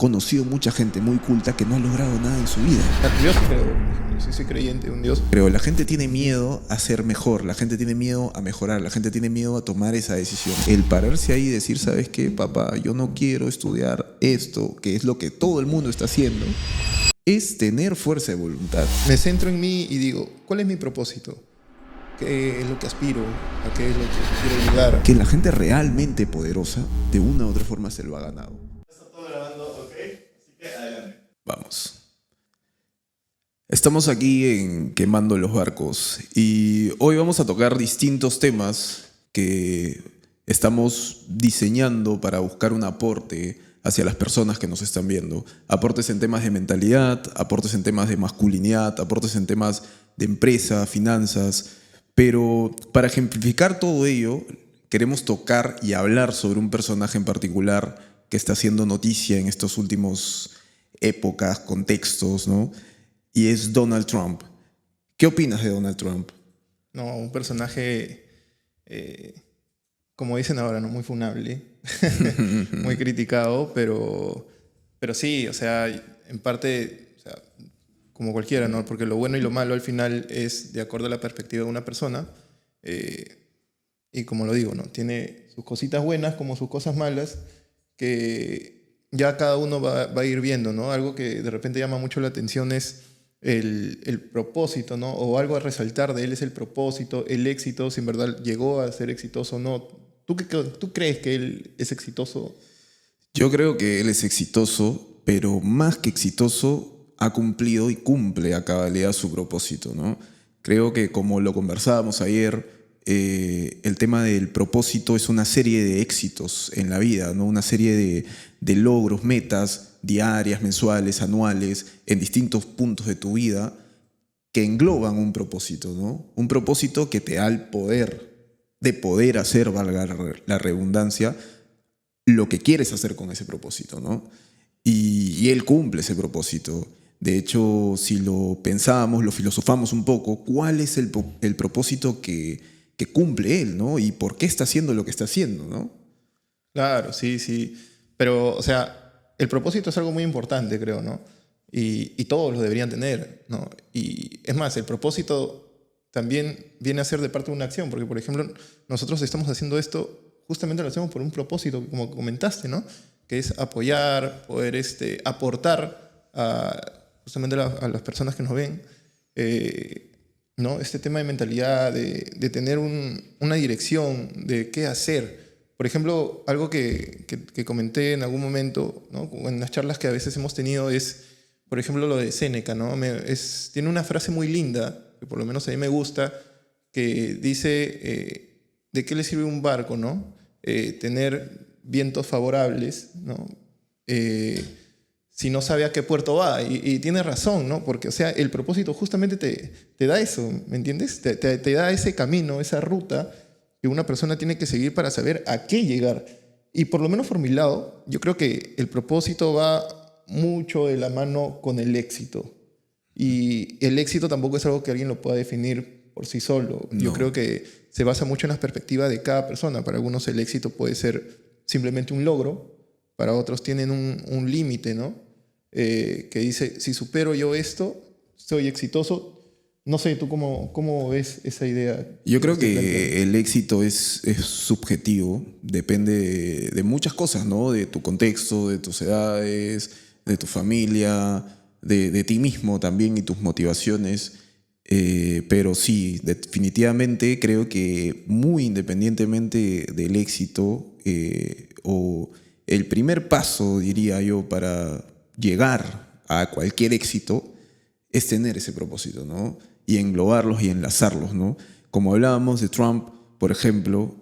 conocido mucha gente muy culta que no ha logrado nada en su vida. Yo sí creo, por ejemplo, sí soy creyente de un Dios. Pero la gente tiene miedo a ser mejor, la gente tiene miedo a mejorar, la gente tiene miedo a tomar esa decisión. El pararse ahí y decir, ¿sabes qué, papá? Yo no quiero estudiar esto, que es lo que todo el mundo está haciendo, es tener fuerza de voluntad. Me centro en mí y digo, ¿cuál es mi propósito? ¿Qué es lo que aspiro? ¿A qué es lo que quiero llegar? Que la gente realmente poderosa, de una u otra forma, se lo ha ganado. Está todo grabando, ok. Así que adelante. Vamos. Estamos aquí en Quemando los Barcos y hoy vamos a tocar distintos temas que estamos diseñando para buscar un aporte hacia las personas que nos están viendo. Aportes en temas de mentalidad, aportes en temas de masculinidad, aportes en temas de empresa, finanzas. Pero para ejemplificar todo ello, queremos tocar y hablar sobre un personaje en particular que está haciendo noticia en estos últimos épocas, contextos, ¿no? Y es Donald Trump. ¿Qué opinas de Donald Trump? No, un personaje, como dicen ahora, ¿no? Muy funable, muy criticado, pero sí, o sea, en parte, o sea, como cualquiera, ¿no? Porque lo bueno y lo malo al final es de acuerdo a la perspectiva de una persona. Y como lo digo, ¿no? Tiene sus cositas buenas como sus cosas malas, que ya cada uno va a ir viendo, ¿no? Algo que de repente llama mucho la atención es el propósito, ¿no? O algo a resaltar de él es el propósito, el éxito, si en verdad llegó a ser exitoso o no. ¿Tú crees que él es exitoso? Yo creo que él es exitoso, pero más que exitoso, ha cumplido y cumple a cabalidad su propósito, ¿no? Creo que, como lo conversábamos ayer, el tema del propósito es una serie de éxitos en la vida, ¿no? Una serie de logros, metas diarias, mensuales, anuales, en distintos puntos de tu vida que engloban un propósito, ¿no? Un propósito que te da el poder de poder hacer, valga la redundancia, lo que quieres hacer con ese propósito, ¿no? Y él cumple ese propósito. De hecho, si lo pensamos, lo filosofamos un poco, ¿cuál es el propósito que cumple él, ¿no? Y por qué está haciendo lo que está haciendo, ¿no? Claro, sí, sí. Pero, o sea, el propósito es algo muy importante, creo, ¿no? Y todos lo deberían tener, ¿no? Y es más, el propósito también viene a ser de parte de una acción, porque, por ejemplo, nosotros estamos haciendo esto, justamente lo hacemos por un propósito, como comentaste, ¿no? Que es apoyar, poder aportar justamente a las personas que nos ven, ¿no? Este tema de mentalidad, de tener una dirección, de qué hacer. Por ejemplo, algo que comenté en algún momento, ¿no? En las charlas que a veces hemos tenido es, por ejemplo, lo de Séneca, ¿no? Tiene una frase muy linda, que por lo menos a mí me gusta, que dice, ¿de qué le sirve un barco, ¿no? Tener vientos favorables, ¿no? Si no sabe a qué puerto va. Y tiene razón, ¿no? Porque, o sea, el propósito justamente te da eso, ¿me entiendes? Te da ese camino, esa ruta que una persona tiene que seguir para saber a qué llegar. Y por lo menos por mi lado, yo creo que el propósito va mucho de la mano con el éxito. Y el éxito tampoco es algo que alguien lo pueda definir por sí solo. No. Yo creo que se basa mucho en la perspectiva de cada persona. Para algunos el éxito puede ser simplemente un logro, para otros tienen un límite, ¿no? Que dice, si supero yo esto, soy exitoso. No sé, ¿tú cómo ves esa idea? Yo creo que el éxito es subjetivo, depende de muchas cosas, ¿no? De tu contexto, de tus edades, de tu familia, de ti mismo también y tus motivaciones. Pero sí, definitivamente creo que muy independientemente del éxito, o el primer paso, diría yo, para llegar a cualquier éxito es tener ese propósito, ¿no? Y englobarlos y enlazarlos, ¿no? Como hablábamos de Trump, por ejemplo,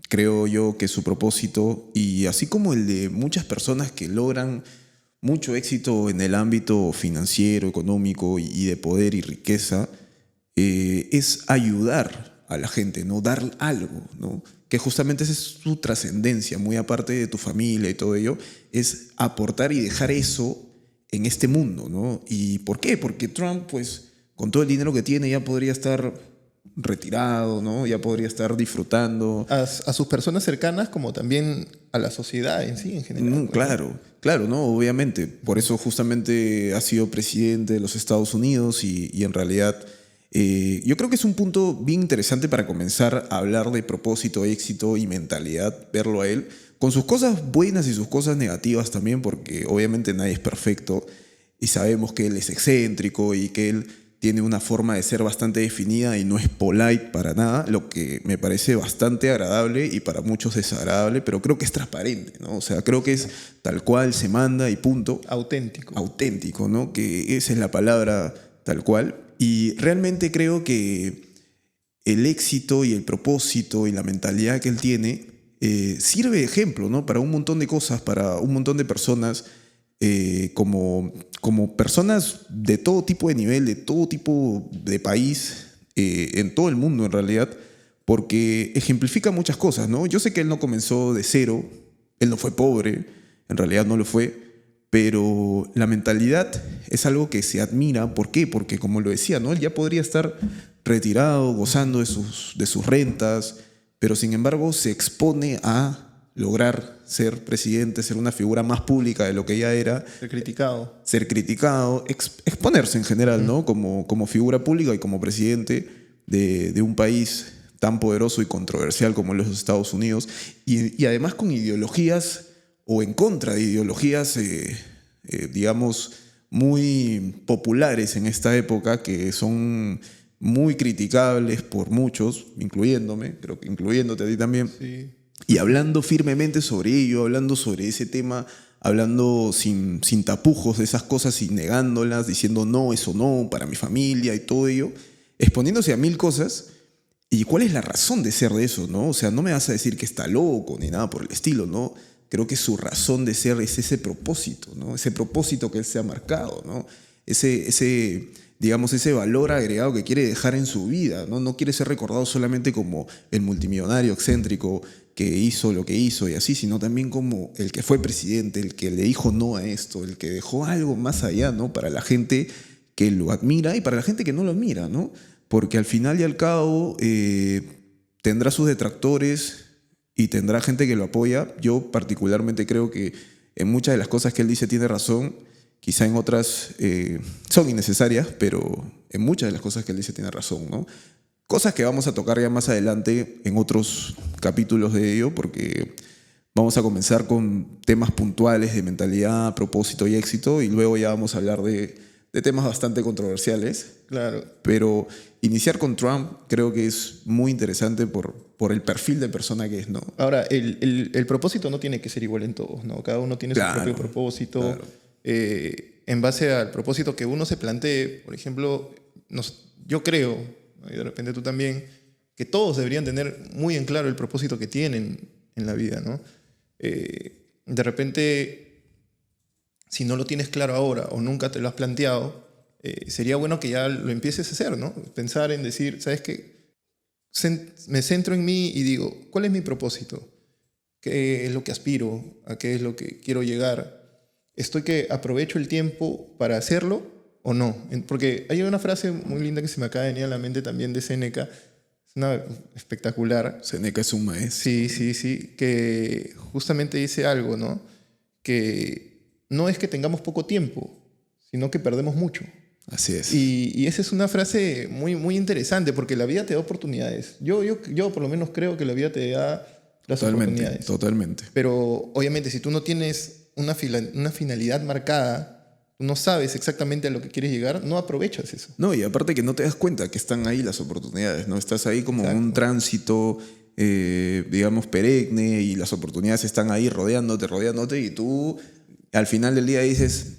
creo yo que su propósito, y así como el de muchas personas que logran mucho éxito en el ámbito financiero, económico y de poder y riqueza, es ayudar a la gente, ¿no? Dar algo, ¿no? Que justamente esa es su trascendencia, muy aparte de tu familia y todo ello, es aportar y dejar eso en este mundo, ¿no? ¿Y por qué? Porque Trump, pues, con todo el dinero que tiene, ya podría estar retirado, ¿no? Ya podría estar disfrutando. A sus personas cercanas, como también a la sociedad en sí, en general. Claro, claro, ¿no? Obviamente. Por eso justamente ha sido presidente de los Estados Unidos y en realidad yo creo que es un punto bien interesante para comenzar a hablar de propósito, éxito y mentalidad, verlo a él, con sus cosas buenas y sus cosas negativas también, porque obviamente nadie es perfecto y sabemos que él es excéntrico y que él tiene una forma de ser bastante definida y no es polite para nada, lo que me parece bastante agradable y para muchos desagradable, pero creo que es transparente, ¿no? O sea, creo que es tal cual, se manda y punto. Auténtico. Auténtico, ¿no? Que esa es la palabra tal cual. Y realmente creo que el éxito y el propósito y la mentalidad que él tiene sirve de ejemplo, ¿no? Para un montón de cosas, para un montón de personas, como personas de todo tipo de nivel, de todo tipo de país, en todo el mundo en realidad, porque ejemplifica muchas cosas, ¿no? Yo sé que él no comenzó de cero, él no fue pobre, en realidad no lo fue, pero la mentalidad es algo que se admira. ¿Por qué? Porque, como lo decía, ¿no? Él ya podría estar retirado, gozando de sus rentas, pero sin embargo se expone a lograr ser presidente, ser una figura más pública de lo que ya era. Ser criticado, exponerse en general, ¿no? Como figura pública y como presidente de un país tan poderoso y controversial como los Estados Unidos, y además con ideologías o en contra de ideologías, digamos, muy populares en esta época, que son muy criticables por muchos, incluyéndome, creo que incluyéndote a ti también. Sí. Y hablando firmemente sobre ello, hablando sobre ese tema, hablando sin tapujos de esas cosas y negándolas, diciendo no, eso no, para mi familia y todo ello, exponiéndose a mil cosas. ¿Y cuál es la razón de ser de eso, no? O sea, no me vas a decir que está loco ni nada por el estilo, ¿no? Creo que su razón de ser es ese propósito, ¿no? Ese propósito que él se ha marcado, ¿no? Digamos, ese valor agregado que quiere dejar en su vida, ¿no? No quiere ser recordado solamente como el multimillonario excéntrico que hizo lo que hizo y así, sino también como el que fue presidente, el que le dijo no a esto, el que dejó algo más allá, ¿no? Para la gente que lo admira y para la gente que no lo admira, ¿no? Porque al final y al cabo tendrá sus detractores y tendrá gente que lo apoya. Yo particularmente creo que en muchas de las cosas que él dice tiene razón. Quizá en otras son innecesarias, pero en muchas de las cosas que él dice tiene razón, ¿no? Cosas que vamos a tocar ya más adelante en otros capítulos de ello, porque vamos a comenzar con temas puntuales de mentalidad, propósito y éxito, y luego ya vamos a hablar de temas bastante controversiales. Claro. Pero iniciar con Trump creo que es muy interesante por el perfil de persona que es, ¿no? Ahora, el propósito no tiene que ser igual en todos, ¿no? Cada uno tiene su propio propósito. Claro. En base al propósito que uno se plantee, por ejemplo, yo creo, y de repente tú también, que todos deberían tener muy en claro el propósito que tienen en la vida, ¿no? De repente, si no lo tienes claro ahora o nunca te lo has planteado, sería bueno que ya lo empieces a hacer, ¿no? Pensar en decir, ¿sabes qué? Me centro en mí y digo, ¿cuál es mi propósito? ¿Qué es lo que aspiro? ¿A qué es lo que quiero llegar? ¿Estoy que aprovecho el tiempo para hacerlo o no? Porque hay una frase muy linda que se me acaba de venir a la mente también de Séneca, es una espectacular. Séneca es un maestro. Sí, que justamente dice algo, ¿no? Que no es que tengamos poco tiempo, sino que perdemos mucho. Así es. Y esa es una frase muy, muy interesante, porque la vida te da oportunidades. Yo por lo menos creo que la vida te da las oportunidades. Totalmente. Pero obviamente si tú no tienes una finalidad marcada, tú no sabes exactamente a lo que quieres llegar, no aprovechas eso. No, y aparte que no te das cuenta que están ahí las oportunidades, ¿no? Estás ahí como en un tránsito, digamos, perenne, y las oportunidades están ahí rodeándote, y tú al final del día dices,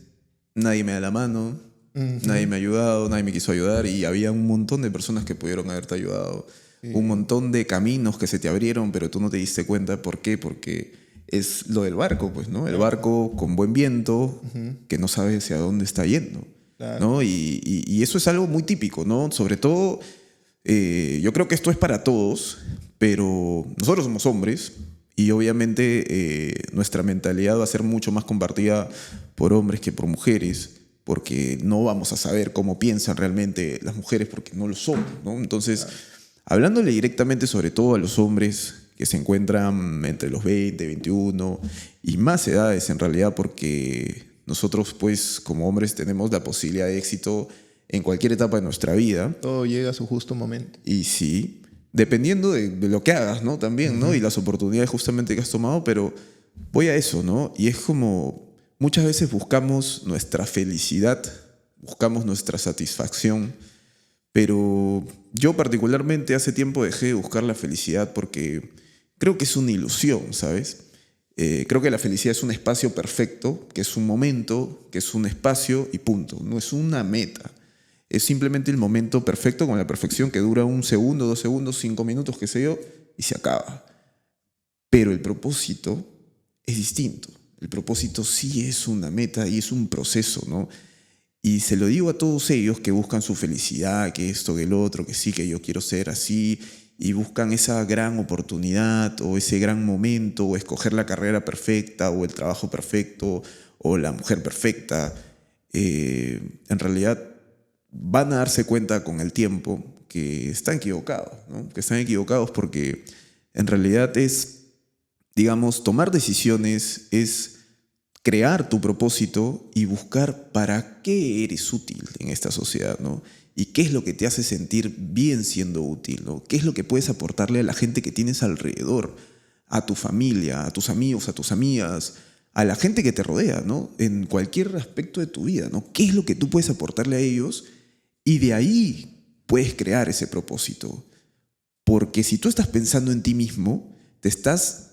nadie me da la mano, nadie me ha ayudado, nadie me quiso ayudar, y había un montón de personas que pudieron haberte ayudado, un montón de caminos que se te abrieron, pero tú no te diste cuenta. ¿Por qué? Porque es lo del barco, pues, ¿no? El barco con buen viento, que no sabe hacia dónde está yendo, ¿no? Y eso es algo muy típico, ¿no? Sobre todo, yo creo que esto es para todos, pero nosotros somos hombres y obviamente nuestra mentalidad va a ser mucho más compartida por hombres que por mujeres, porque no vamos a saber cómo piensan realmente las mujeres porque no lo somos, ¿no? Entonces, hablándole directamente sobre todo a los hombres que se encuentran entre los 20, 21 y más edades en realidad, porque nosotros pues como hombres tenemos la posibilidad de éxito en cualquier etapa de nuestra vida. Todo llega a su justo momento. Y sí, dependiendo de lo que hagas, ¿no? También, ¿no? Y las oportunidades justamente que has tomado, pero voy a eso, ¿no? Y es como muchas veces buscamos nuestra felicidad, buscamos nuestra satisfacción, pero yo particularmente hace tiempo dejé de buscar la felicidad porque creo que es una ilusión, ¿sabes? Creo que la felicidad es un espacio perfecto, que es un momento, que es un espacio y punto. No es una meta. Es simplemente el momento perfecto con la perfección que dura 1 segundo, 2 segundos, 5 minutos, qué sé yo, y se acaba. Pero el propósito es distinto. El propósito sí es una meta y es un proceso, ¿no? Y se lo digo a todos ellos que buscan su felicidad, que esto, que el otro, que sí, que yo quiero ser así, y buscan esa gran oportunidad o ese gran momento, o escoger la carrera perfecta, o el trabajo perfecto, o la mujer perfecta. En realidad van a darse cuenta con el tiempo que están equivocados, ¿no? Que están equivocados porque en realidad es, digamos, tomar decisiones es crear tu propósito y buscar para qué eres útil en esta sociedad, ¿no? Y qué es lo que te hace sentir bien siendo útil, ¿no? ¿Qué es lo que puedes aportarle a la gente que tienes alrededor, a tu familia, a tus amigos, a tus amigas, a la gente que te rodea, ¿no? En cualquier aspecto de tu vida, ¿no? ¿Qué es lo que tú puedes aportarle a ellos? Y de ahí puedes crear ese propósito. Porque si tú estás pensando en ti mismo, te estás,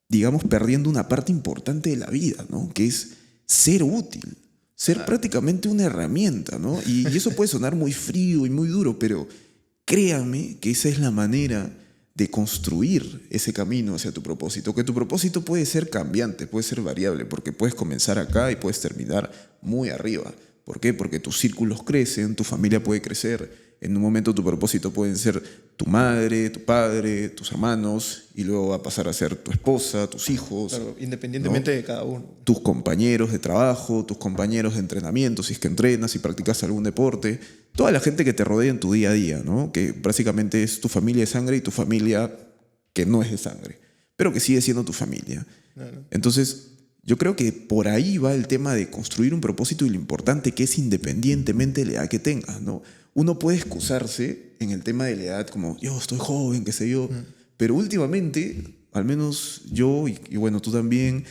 digamos, perdiendo una parte importante de la vida, ¿no? Que es ser útil, ser prácticamente una herramienta, ¿no? Y eso puede sonar muy frío y muy duro, pero créanme que esa es la manera de construir ese camino hacia tu propósito. Que tu propósito puede ser cambiante, puede ser variable, porque puedes comenzar acá y puedes terminar muy arriba. ¿Por qué? Porque tus círculos crecen, tu familia puede crecer. En un momento tu propósito pueden ser tu madre, tu padre, tus hermanos, y luego va a pasar a ser tu esposa, tus hijos. Claro, independientemente ¿no? de cada uno. Tus compañeros de trabajo, tus compañeros de entrenamiento, si es que entrenas, si practicas algún deporte, toda la gente que te rodea en tu día a día, ¿no? Que básicamente es tu familia de sangre y tu familia que no es de sangre, pero que sigue siendo tu familia. Claro. Entonces, yo creo que por ahí va el tema de construir un propósito y lo importante que es independientemente de la edad que tengas, ¿no? Uno puede excusarse en el tema de la edad como, yo estoy joven, qué sé yo, pero últimamente, al menos yo y bueno, tú también,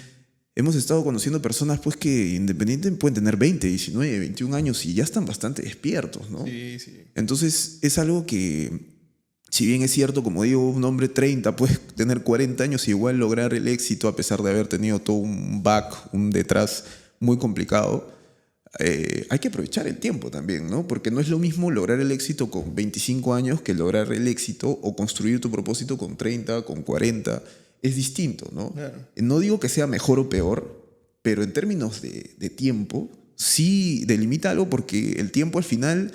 hemos estado conociendo personas pues que independientemente pueden tener 20, 19, 21 años y ya están bastante despiertos, ¿no? Sí, sí. Entonces es algo que, si bien es cierto, como digo, un hombre 30 puede tener 40 años y igual lograr el éxito a pesar de haber tenido todo un back, un detrás muy complicado, hay que aprovechar el tiempo también, ¿no? Porque no es lo mismo lograr el éxito con 25 años que lograr el éxito o construir tu propósito con 30, con 40. Es distinto, ¿no? Claro. No digo que sea mejor o peor, pero en términos de tiempo, sí delimita algo porque el tiempo al final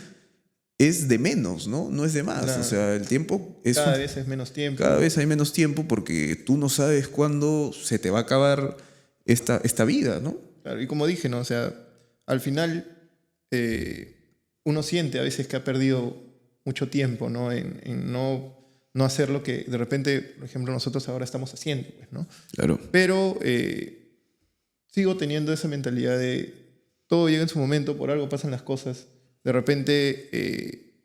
es de menos, ¿no? No es de más. Claro. O sea, el tiempo es... Cada vez es menos tiempo. Cada vez hay menos tiempo porque tú no sabes cuándo se te va a acabar esta vida, ¿no? Claro, y como dije, ¿no? O sea, al final uno siente a veces que ha perdido mucho tiempo, ¿no? En no hacer lo que de repente, por ejemplo, nosotros ahora estamos haciendo, pues, ¿no? Claro. Pero sigo teniendo esa mentalidad de todo llega en su momento, por algo pasan las cosas. De repente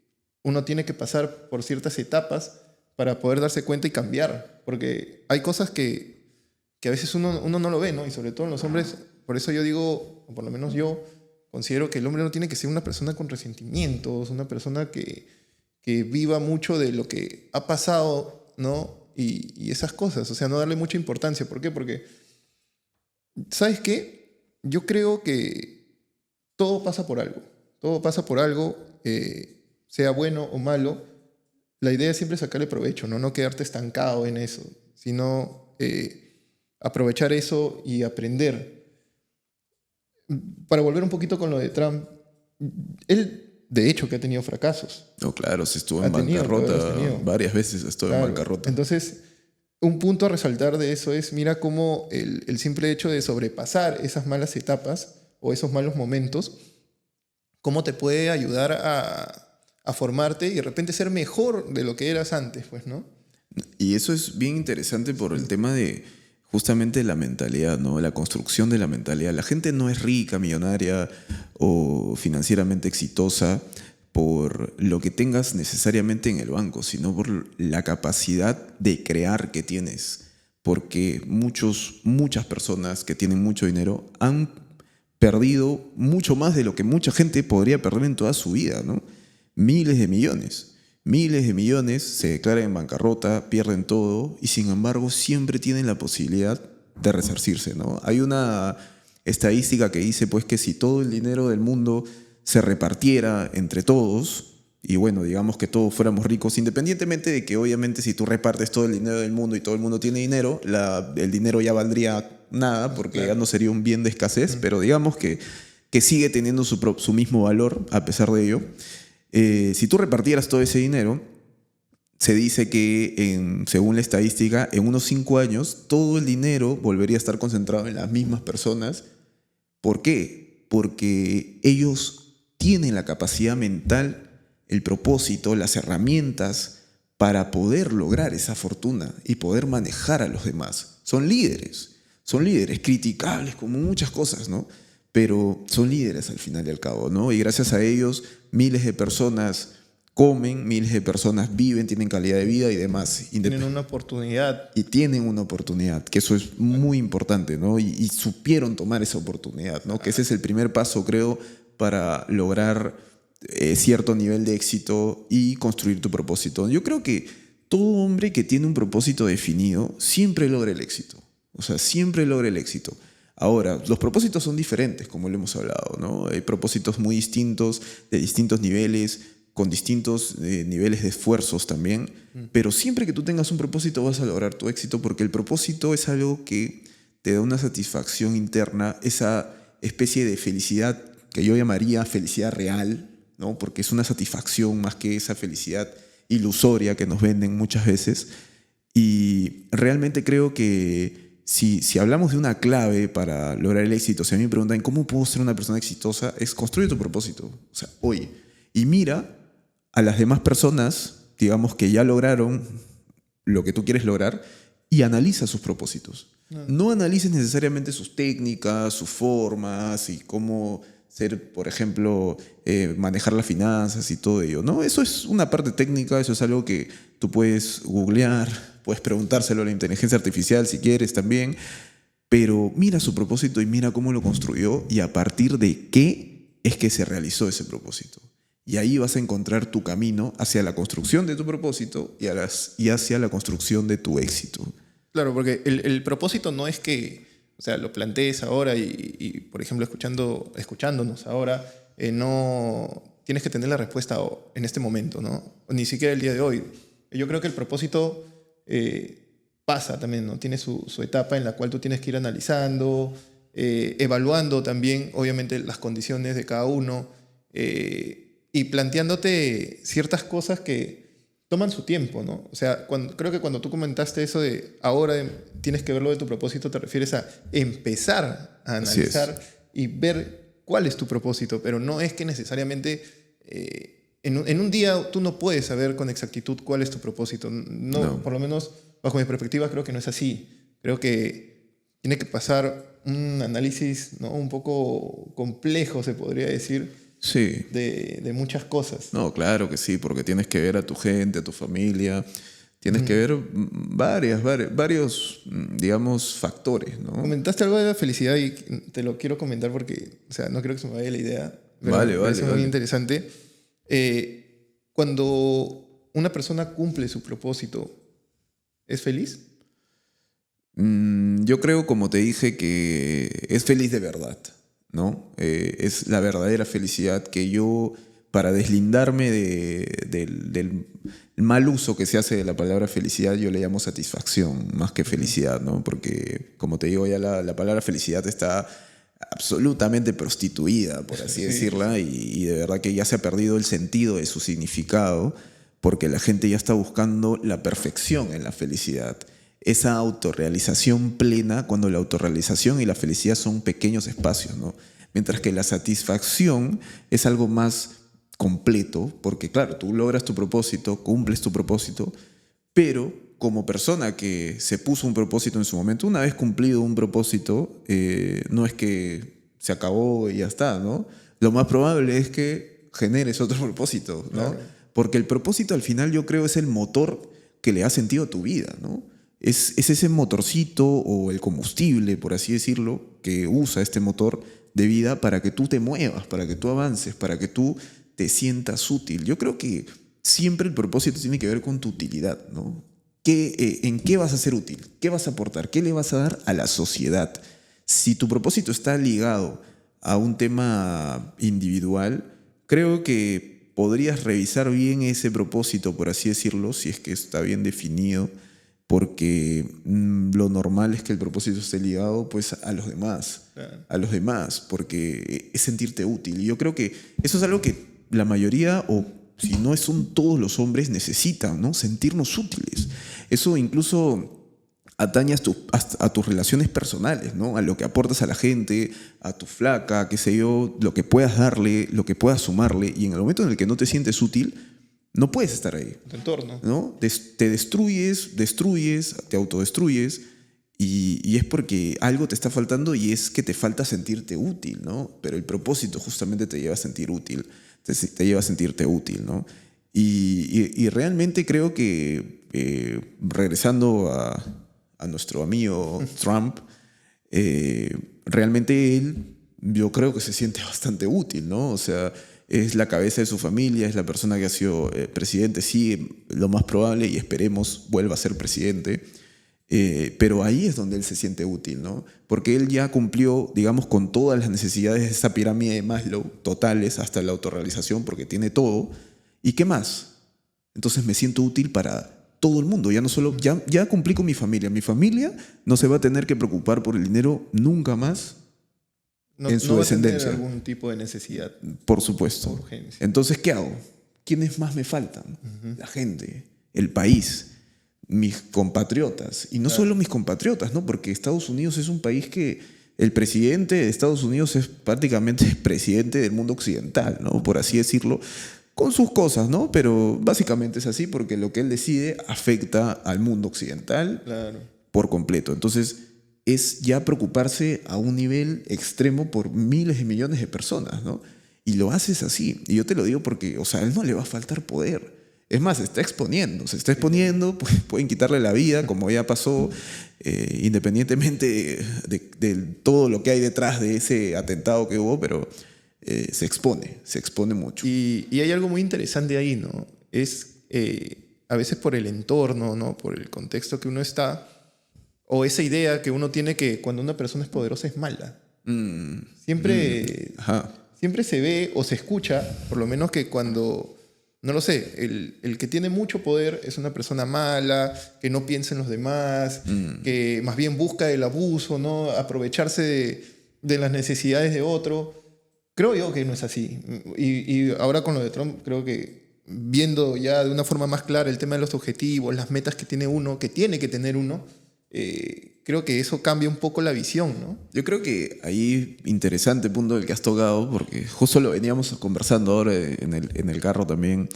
uno tiene que pasar por ciertas etapas para poder darse cuenta y cambiar, porque hay cosas que a veces uno no lo ve, ¿no? Y sobre todo en los hombres, por eso yo digo, o por lo menos yo considero que el hombre no tiene que ser una persona con resentimientos, una persona que viva mucho de lo que ha pasado, ¿no? Y esas cosas, o sea, no darle mucha importancia. ¿Por qué? Porque, ¿sabes qué? Yo creo que todo pasa por algo. Todo pasa por algo, sea bueno o malo. La idea es siempre sacarle provecho, ¿no? No quedarte estancado en eso, sino aprovechar eso y aprender. Para volver un poquito con lo de Trump, él, de hecho, que ha tenido fracasos. No, claro, se estuvo en Ha tenido, bancarrota. tenido. Varias veces estuvo Claro. en bancarrota. Entonces, un punto a resaltar de eso es, mira cómo el simple hecho de sobrepasar esas malas etapas o esos malos momentos, cómo te puede ayudar a formarte y de repente ser mejor de lo que eras antes, pues, ¿no? Y eso es bien interesante por el tema de justamente la mentalidad, ¿no? La construcción de la mentalidad. La gente no es rica, millonaria o financieramente exitosa por lo que tengas necesariamente en el banco, sino por la capacidad de crear que tienes. Porque muchas personas que tienen mucho dinero han perdido mucho más de lo que mucha gente podría perder en toda su vida, ¿no? Miles de millones. Miles de millones se declaran en bancarrota, pierden todo y sin embargo siempre tienen la posibilidad de resarcirse, ¿no? Hay una estadística que dice pues que si todo el dinero del mundo se repartiera entre todos, y bueno, digamos que todos fuéramos ricos, independientemente de que obviamente si tú repartes todo el dinero del mundo y todo el mundo tiene dinero, el dinero ya valdría nada porque Claro. ya no sería un bien de escasez, pero digamos que sigue teniendo su mismo valor a pesar de ello. Si tú repartieras todo ese dinero, se dice que según la estadística, en unos 5 años todo el dinero volvería a estar concentrado en las mismas personas. ¿Por qué? Porque ellos tienen la capacidad mental, el propósito, las herramientas para poder lograr esa fortuna y poder manejar a los demás. Son líderes criticables como muchas cosas, ¿no? Pero son líderes al final y al cabo, ¿no? Y gracias a ellos miles de personas comen, miles de personas viven, tienen calidad de vida y demás. Tienen una oportunidad. Y tienen una oportunidad, que eso es muy importante, ¿no? Y supieron tomar esa oportunidad, ¿no? Que ese es el primer paso, creo, para lograr cierto nivel de éxito y construir tu propósito. Yo creo que todo hombre que tiene un propósito definido siempre logra el éxito. O sea, siempre logra el éxito. Ahora, los propósitos son diferentes, como lo hemos hablado, ¿no? Hay propósitos muy distintos, de distintos niveles, con distintos niveles de esfuerzos también, pero siempre que tú tengas un propósito vas a lograr tu éxito porque el propósito es algo que te da una satisfacción interna, esa especie de felicidad que yo llamaría felicidad real, ¿no? Porque es una satisfacción más que esa felicidad ilusoria que nos venden muchas veces. Y realmente creo que si hablamos de una clave para lograr el éxito, si a mí me preguntan cómo puedo ser una persona exitosa, es construir tu propósito. O sea, oye, y mira a las demás personas, digamos, que ya lograron lo que tú quieres lograr y analiza sus propósitos. No analices necesariamente sus técnicas, sus formas y cómo ser, por ejemplo, manejar las finanzas y todo ello. No, eso es una parte técnica, eso es algo que tú puedes googlear, puedes preguntárselo a la inteligencia artificial si quieres también, pero mira su propósito y mira cómo lo construyó y a partir de qué es que se realizó ese propósito. Y ahí vas a encontrar tu camino hacia la construcción de tu propósito y hacia la construcción de tu éxito. Claro, porque el propósito no es que, o sea, lo plantees ahora y, por ejemplo, escuchándonos ahora, no tienes que tener la respuesta en este momento, ¿no? Ni siquiera el día de hoy. Yo creo que el propósito pasa también, ¿no? Tiene su etapa en la cual tú tienes que ir analizando, evaluando también, obviamente, las condiciones de cada uno y planteándote ciertas cosas que toman su tiempo, ¿no? O sea, creo que cuando tú comentaste eso de ahora tienes que ver lo de tu propósito, te refieres a empezar a analizar y ver cuál es tu propósito, pero no es que necesariamente en un día tú no puedes saber con exactitud cuál es tu propósito. No. Por lo menos bajo mi perspectiva creo que no es así. Creo que tiene que pasar un análisis, ¿no? Un poco complejo, se podría decir, sí. de muchas cosas. No, claro que sí, porque tienes que ver a tu gente, a tu familia, tienes que ver varios, digamos, factores, ¿no? Comentaste algo de la felicidad y te lo quiero comentar porque, o sea, no creo que se me vaya la idea. Vale. Es muy interesante. Cuando una persona cumple su propósito, ¿es feliz? Yo creo, como te dije, que es feliz de verdad, ¿no? Es la verdadera felicidad que yo, para deslindarme del mal uso que se hace de la palabra felicidad, yo le llamo satisfacción más que felicidad, ¿no? Porque, como te digo, ya la palabra felicidad está absolutamente prostituida, por así decirla, y de verdad que ya se ha perdido el sentido de su significado, porque la gente ya está buscando la perfección en la felicidad. Esa autorrealización plena, cuando la autorrealización y la felicidad son pequeños espacios, ¿no? Mientras que la satisfacción es algo más completo, porque claro, tú logras tu propósito, cumples tu propósito, pero como persona que se puso un propósito en su momento, una vez cumplido un propósito, no es que se acabó y ya está, ¿no? Lo más probable es que generes otro propósito, ¿no? Claro. Porque el propósito al final yo creo es el motor que le da sentido a tu vida, ¿no? Es ese motorcito o el combustible, por así decirlo, que usa este motor de vida para que tú te muevas, para que tú avances, para que tú te sientas útil. Yo creo que siempre el propósito tiene que ver con tu utilidad, ¿no? ¿En qué vas a ser útil? ¿Qué vas a aportar? ¿Qué le vas a dar a la sociedad? Si tu propósito está ligado a un tema individual, creo que podrías revisar bien ese propósito, por así decirlo, si es que está bien definido, porque lo normal es que el propósito esté ligado pues a los demás, Claro. a los demás, porque es sentirte útil. Y yo creo que eso es algo que la mayoría, o si no son todos los hombres, necesitan, ¿no? Sentirnos útiles. Eso incluso atañe a tus relaciones personales, ¿no? A lo que aportas a la gente, a tu flaca, qué sé yo, lo que puedas darle, lo que puedas sumarle. Y en el momento en el que no te sientes útil, no puedes estar ahí, Tu entorno. ¿no? Te destruyes, te autodestruyes, y es porque algo te está faltando, y es que te falta sentirte útil, ¿no? Pero el propósito justamente te lleva a sentir útil, te lleva a sentirte útil, ¿no? Y realmente creo que, regresando a nuestro amigo Trump, realmente él, yo creo que se siente bastante útil, ¿no? O sea, es la cabeza de su familia, es la persona que ha sido presidente, sí, lo más probable, y esperemos vuelva a ser presidente. Pero ahí es donde él se siente útil, ¿no? Porque él ya cumplió, digamos, con todas las necesidades de esa pirámide de Maslow, totales, hasta la autorrealización, porque tiene todo. ¿Y qué más? Entonces me siento útil para todo el mundo. Ya no solo, ya cumplí con mi familia. Mi familia no se va a tener que preocupar por el dinero nunca más en su no va descendencia. a tener algún tipo de necesidad. Por supuesto. Por urgencia. Entonces, ¿qué hago? ¿Quiénes más me faltan? La gente, el país, mis compatriotas. Y no solo mis compatriotas, ¿no? Porque Estados Unidos es un país que el presidente de Estados Unidos es prácticamente presidente del mundo occidental, ¿no? Por así decirlo, con sus cosas, ¿no? Pero básicamente es así, porque lo que él decide afecta al mundo occidental, Claro. por completo. Entonces, es ya preocuparse a un nivel extremo por miles de millones de personas, ¿no? Y lo haces así. Y yo te lo digo porque, o sea, a él no le va a faltar poder. Es más, se está exponiendo, pues, pueden quitarle la vida, como ya pasó, independientemente de todo lo que hay detrás de ese atentado que hubo, pero se expone mucho. Y hay algo muy interesante ahí, ¿no? Es a veces por el entorno, ¿no? Por el contexto que uno está, o esa idea que uno tiene que cuando una persona es poderosa es mala. Siempre se ve o se escucha, por lo menos que cuando, no lo sé, el que tiene mucho poder es una persona mala, que no piensa en los demás, que más bien busca el abuso, ¿no? Aprovecharse de las necesidades de otro. Creo yo que no es así. Y ahora con lo de Trump, creo que viendo ya de una forma más clara el tema de los objetivos, las metas que tiene uno, que tiene que tener uno, creo que eso cambia un poco la visión, ¿no? Yo creo que ahí, interesante punto el que has tocado, porque justo lo veníamos conversando ahora en el carro también.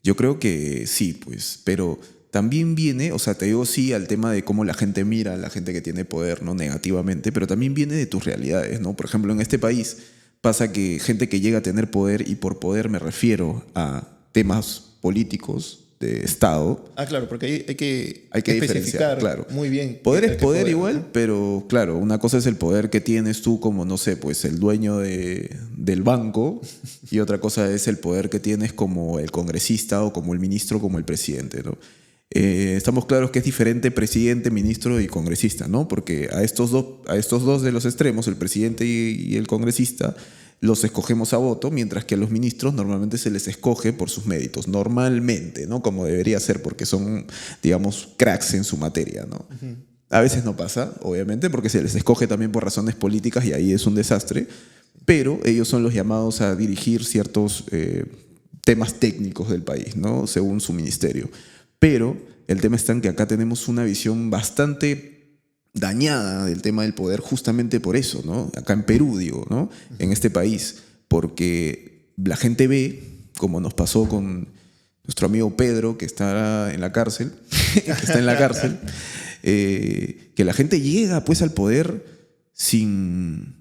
Yo creo que sí, pues, pero también viene, o sea, te digo sí al tema de cómo la gente mira a la gente que tiene poder, ¿no? Negativamente, pero también viene de tus realidades, ¿no? Por ejemplo, en este país pasa que gente que llega a tener poder, y por poder me refiero a temas políticos, de Estado. Claro, porque hay que especificar, claro. Muy bien. Poder es poder igual, ¿no? pero claro, una cosa es el poder que tienes tú como, no sé, pues el dueño del banco, y otra cosa es el poder que tienes como el congresista o como el ministro, como el presidente, ¿no? Estamos claros que es diferente presidente, ministro y congresista, ¿no? Porque a estos dos de los extremos, el presidente y el congresista, los escogemos a voto, mientras que a los ministros normalmente se les escoge por sus méritos, normalmente, ¿no? Como debería ser, porque son, digamos, cracks en su materia, ¿no? A veces no pasa, obviamente, porque se les escoge también por razones políticas, y ahí es un desastre, pero ellos son los llamados a dirigir ciertos temas técnicos del país, ¿no? Según su ministerio. Pero el tema está en que acá tenemos una visión bastante dañada del tema del poder, justamente por eso, ¿no? Acá en Perú, digo, ¿no? En este país, porque la gente ve, como nos pasó con nuestro amigo Pedro, que está en la cárcel, que está en la cárcel, que la gente llega pues al poder sin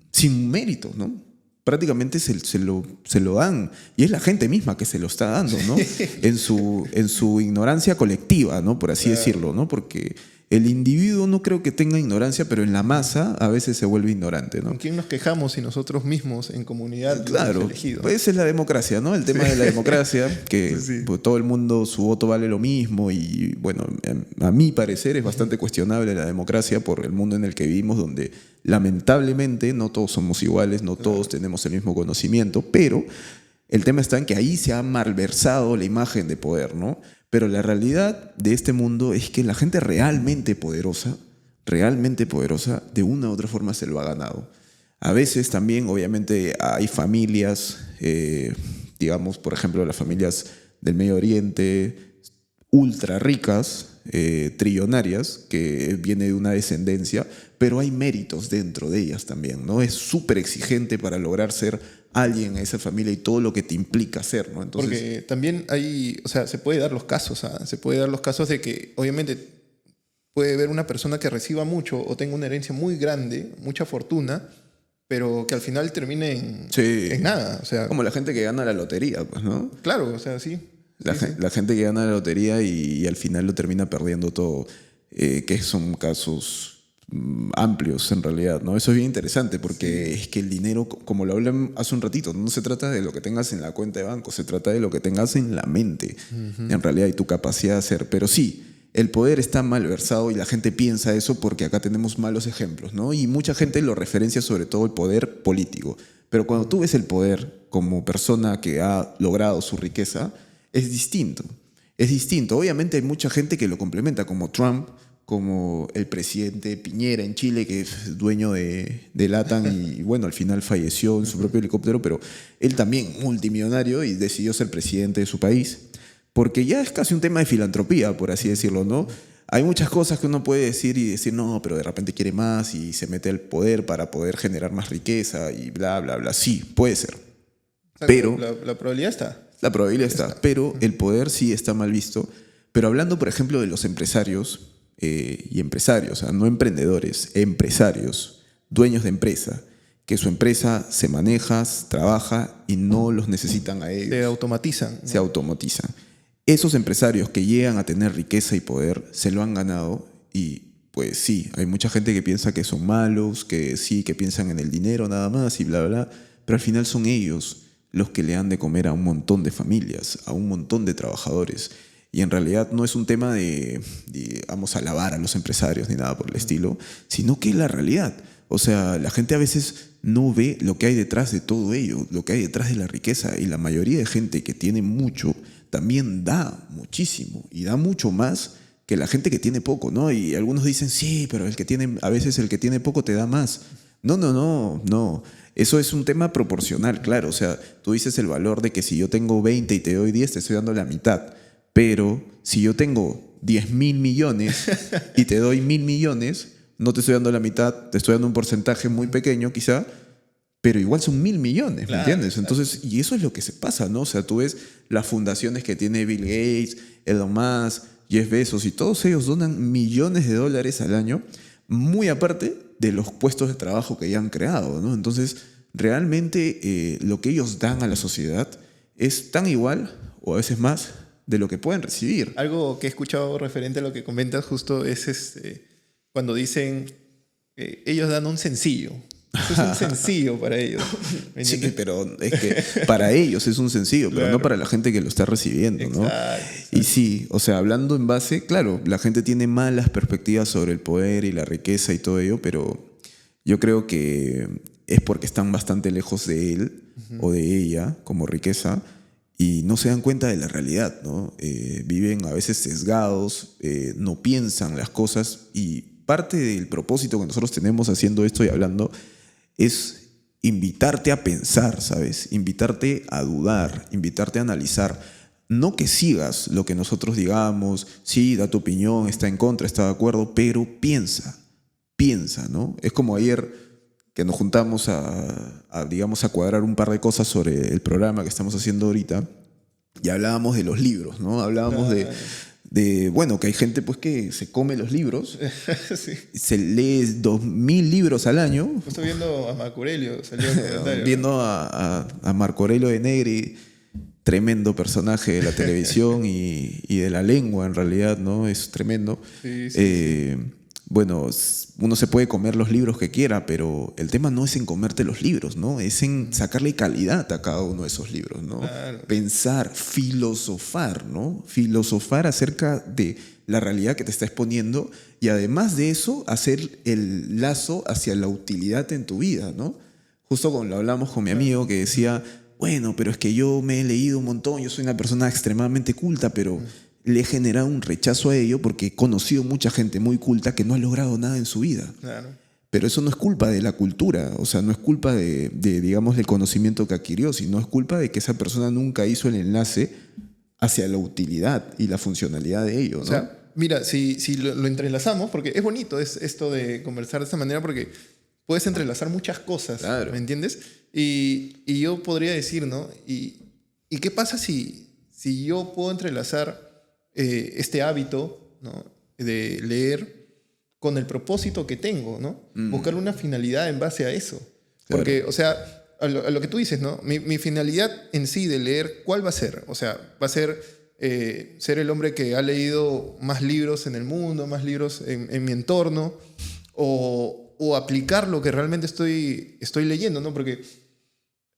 méritos, ¿no? Prácticamente se lo dan. Y es la gente misma que se lo está dando, ¿no? En su ignorancia colectiva, ¿no? Por así decirlo, ¿no? Porque el individuo no creo que tenga ignorancia, pero en la masa a veces se vuelve ignorante, ¿no? ¿Con quién nos quejamos si nosotros mismos en comunidad Claro, hemos elegido? pues es la democracia, ¿no? El tema de la democracia, que pues, todo el mundo, su voto vale lo mismo y bueno, a mi parecer es bastante cuestionable la democracia por el mundo en el que vivimos, donde lamentablemente no todos somos iguales, no todos tenemos el mismo conocimiento, pero el tema está en que ahí se ha malversado la imagen de poder, ¿no? Pero la realidad de este mundo es que la gente realmente poderosa, de una u otra forma se lo ha ganado. A veces también, obviamente, hay familias, digamos, por ejemplo, las familias del Medio Oriente, ultra ricas, trillonarias, que viene de una descendencia, pero hay méritos dentro de ellas también, ¿no? Es súper exigente para lograr ser alguien en esa familia y todo lo que te implica ser, ¿no? Entonces, porque también hay, o sea, se puede dar los casos, ¿ah? Se puede dar los casos de que obviamente puede haber una persona que reciba mucho o tenga una herencia muy grande, mucha fortuna, pero que al final termine en nada. O sea, como la gente que gana la lotería, pues, ¿no? Claro, o sea, sí. La gente que gana la lotería y al final lo termina perdiendo todo, que son casos amplios en realidad, ¿no? Eso es bien interesante porque es que el dinero, como lo hablé hace un ratito, no se trata de lo que tengas en la cuenta de banco, se trata de lo que tengas en la mente, en realidad, y tu capacidad de hacer. Pero sí, el poder está malversado y la gente piensa eso porque acá tenemos malos ejemplos, ¿no? Y mucha gente lo referencia sobre todo el poder político. Pero cuando tú ves el poder como persona que ha logrado su riqueza, es distinto. Es distinto. Obviamente hay mucha gente que lo complementa, como Trump, como el presidente Piñera en Chile, que es dueño de LATAM y bueno, al final falleció en su propio helicóptero, pero él también multimillonario y decidió ser presidente de su país, porque ya es casi un tema de filantropía, por así decirlo, ¿no? Hay muchas cosas que uno puede decir y decir, no, pero de repente quiere más y se mete al poder para poder generar más riqueza y bla, bla, bla. Sí, puede ser. O sea, Pero la probabilidad está. la probabilidad está, pero el poder sí está mal visto. Pero hablando, por ejemplo, de los empresarios y empresarios, o sea, no emprendedores, empresarios, dueños de empresa, que su empresa se maneja, trabaja y no los necesitan a ellos. Se automatizan, ¿no? Se automatizan. Esos empresarios que llegan a tener riqueza y poder se lo han ganado y pues sí, hay mucha gente que piensa que son malos, que sí, que piensan en el dinero nada más y bla, bla, bla, pero al final son ellos los que le han de comer a un montón de familias, a un montón de trabajadores. Y en realidad no es un tema de vamos a alabar a los empresarios ni nada por el estilo, sino que es la realidad. O sea, la gente a veces no ve lo que hay detrás de todo ello, lo que hay detrás de la riqueza. Y la mayoría de gente que tiene mucho también da muchísimo y da mucho más que la gente que tiene poco, ¿no? Y algunos dicen, sí, pero a veces el que tiene poco te da más. No, no, no, no. Eso es un tema proporcional, claro. O sea, tú dices el valor de que si yo tengo 20 y te doy 10, te estoy dando la mitad. Pero si yo tengo 10.000 millones y te doy 1.000 millones, no te estoy dando la mitad, te estoy dando un porcentaje muy pequeño quizá, pero igual son 1.000 millones, ¿me entiendes? Entonces, y eso es lo que se pasa, ¿no? O sea, tú ves las fundaciones que tiene Bill Gates, Elon Musk, Jeff Bezos, y todos ellos donan millones de dólares al año, muy aparte de los puestos de trabajo que ya han creado, ¿no? Entonces, realmente lo que ellos dan a la sociedad es tan igual, o a veces más, de lo que pueden recibir. Algo que he escuchado referente a lo que comentas justo es cuando dicen ellos dan un sencillo. Eso es un sencillo para ellos. Sí, pero es que para ellos es un sencillo, pero no para la gente que lo está recibiendo, ¿no? Exacto. Y sí, o sea, hablando en base, claro, la gente tiene malas perspectivas sobre el poder y la riqueza y todo ello, pero yo creo que es porque están bastante lejos de él o de ella como riqueza y no se dan cuenta de la realidad, ¿no? Viven a veces sesgados, no piensan las cosas y parte del propósito que nosotros tenemos haciendo esto y hablando es invitarte a pensar, ¿sabes? Invitarte a dudar, invitarte a analizar. No que sigas lo que nosotros digamos, sí, da tu opinión, está en contra, está de acuerdo, pero piensa, ¿no? Es como ayer que nos juntamos digamos, a cuadrar un par de cosas sobre el programa que estamos haciendo ahorita Y hablábamos de los libros, ¿no? Hablábamos bueno, que hay gente pues que se come los libros, Sí. se lee 2000 libros al año. Estoy viendo a Marco Aurelio, salió en el comentario. Viendo a Marco Aurelio de Negri, tremendo personaje de la televisión y de la lengua en realidad, ¿no? Es tremendo. Sí, sí, bueno, uno se puede comer los libros que quiera, pero el tema no es en comerte los libros, ¿no? Es en sacarle calidad a cada uno de esos libros, ¿no? Claro. Pensar, filosofar, ¿no? Filosofar acerca de la realidad que te está exponiendo y además de eso, hacer el lazo hacia la utilidad en tu vida, ¿no? Justo como lo hablamos con mi amigo que decía, bueno, pero es que yo me he leído un montón, yo soy una persona extremadamente culta, pero le he generado un rechazo a ello porque he conocido mucha gente muy culta que no ha logrado nada en su vida. Claro. Pero eso no es culpa de la cultura, o sea, no es culpa digamos, del conocimiento que adquirió, sino es culpa de que esa persona nunca hizo el enlace hacia la utilidad y la funcionalidad de ello, ¿no? O sea, mira, si lo entrelazamos, porque es bonito esto de conversar de esta manera, porque puedes entrelazar muchas cosas, Claro. ¿me entiendes? Y yo podría decir, ¿no? ¿Y qué pasa si yo puedo entrelazar este hábito, ¿no? De leer con el propósito que tengo, ¿no? Buscar una finalidad en base a eso. Claro. Porque, o sea, a lo que tú dices, ¿no? Mi finalidad en sí de leer, ¿cuál va a ser? O sea, va a ser ser el hombre que ha leído más libros en el mundo, más libros en mi entorno, o aplicar lo que realmente estoy leyendo, ¿no? Porque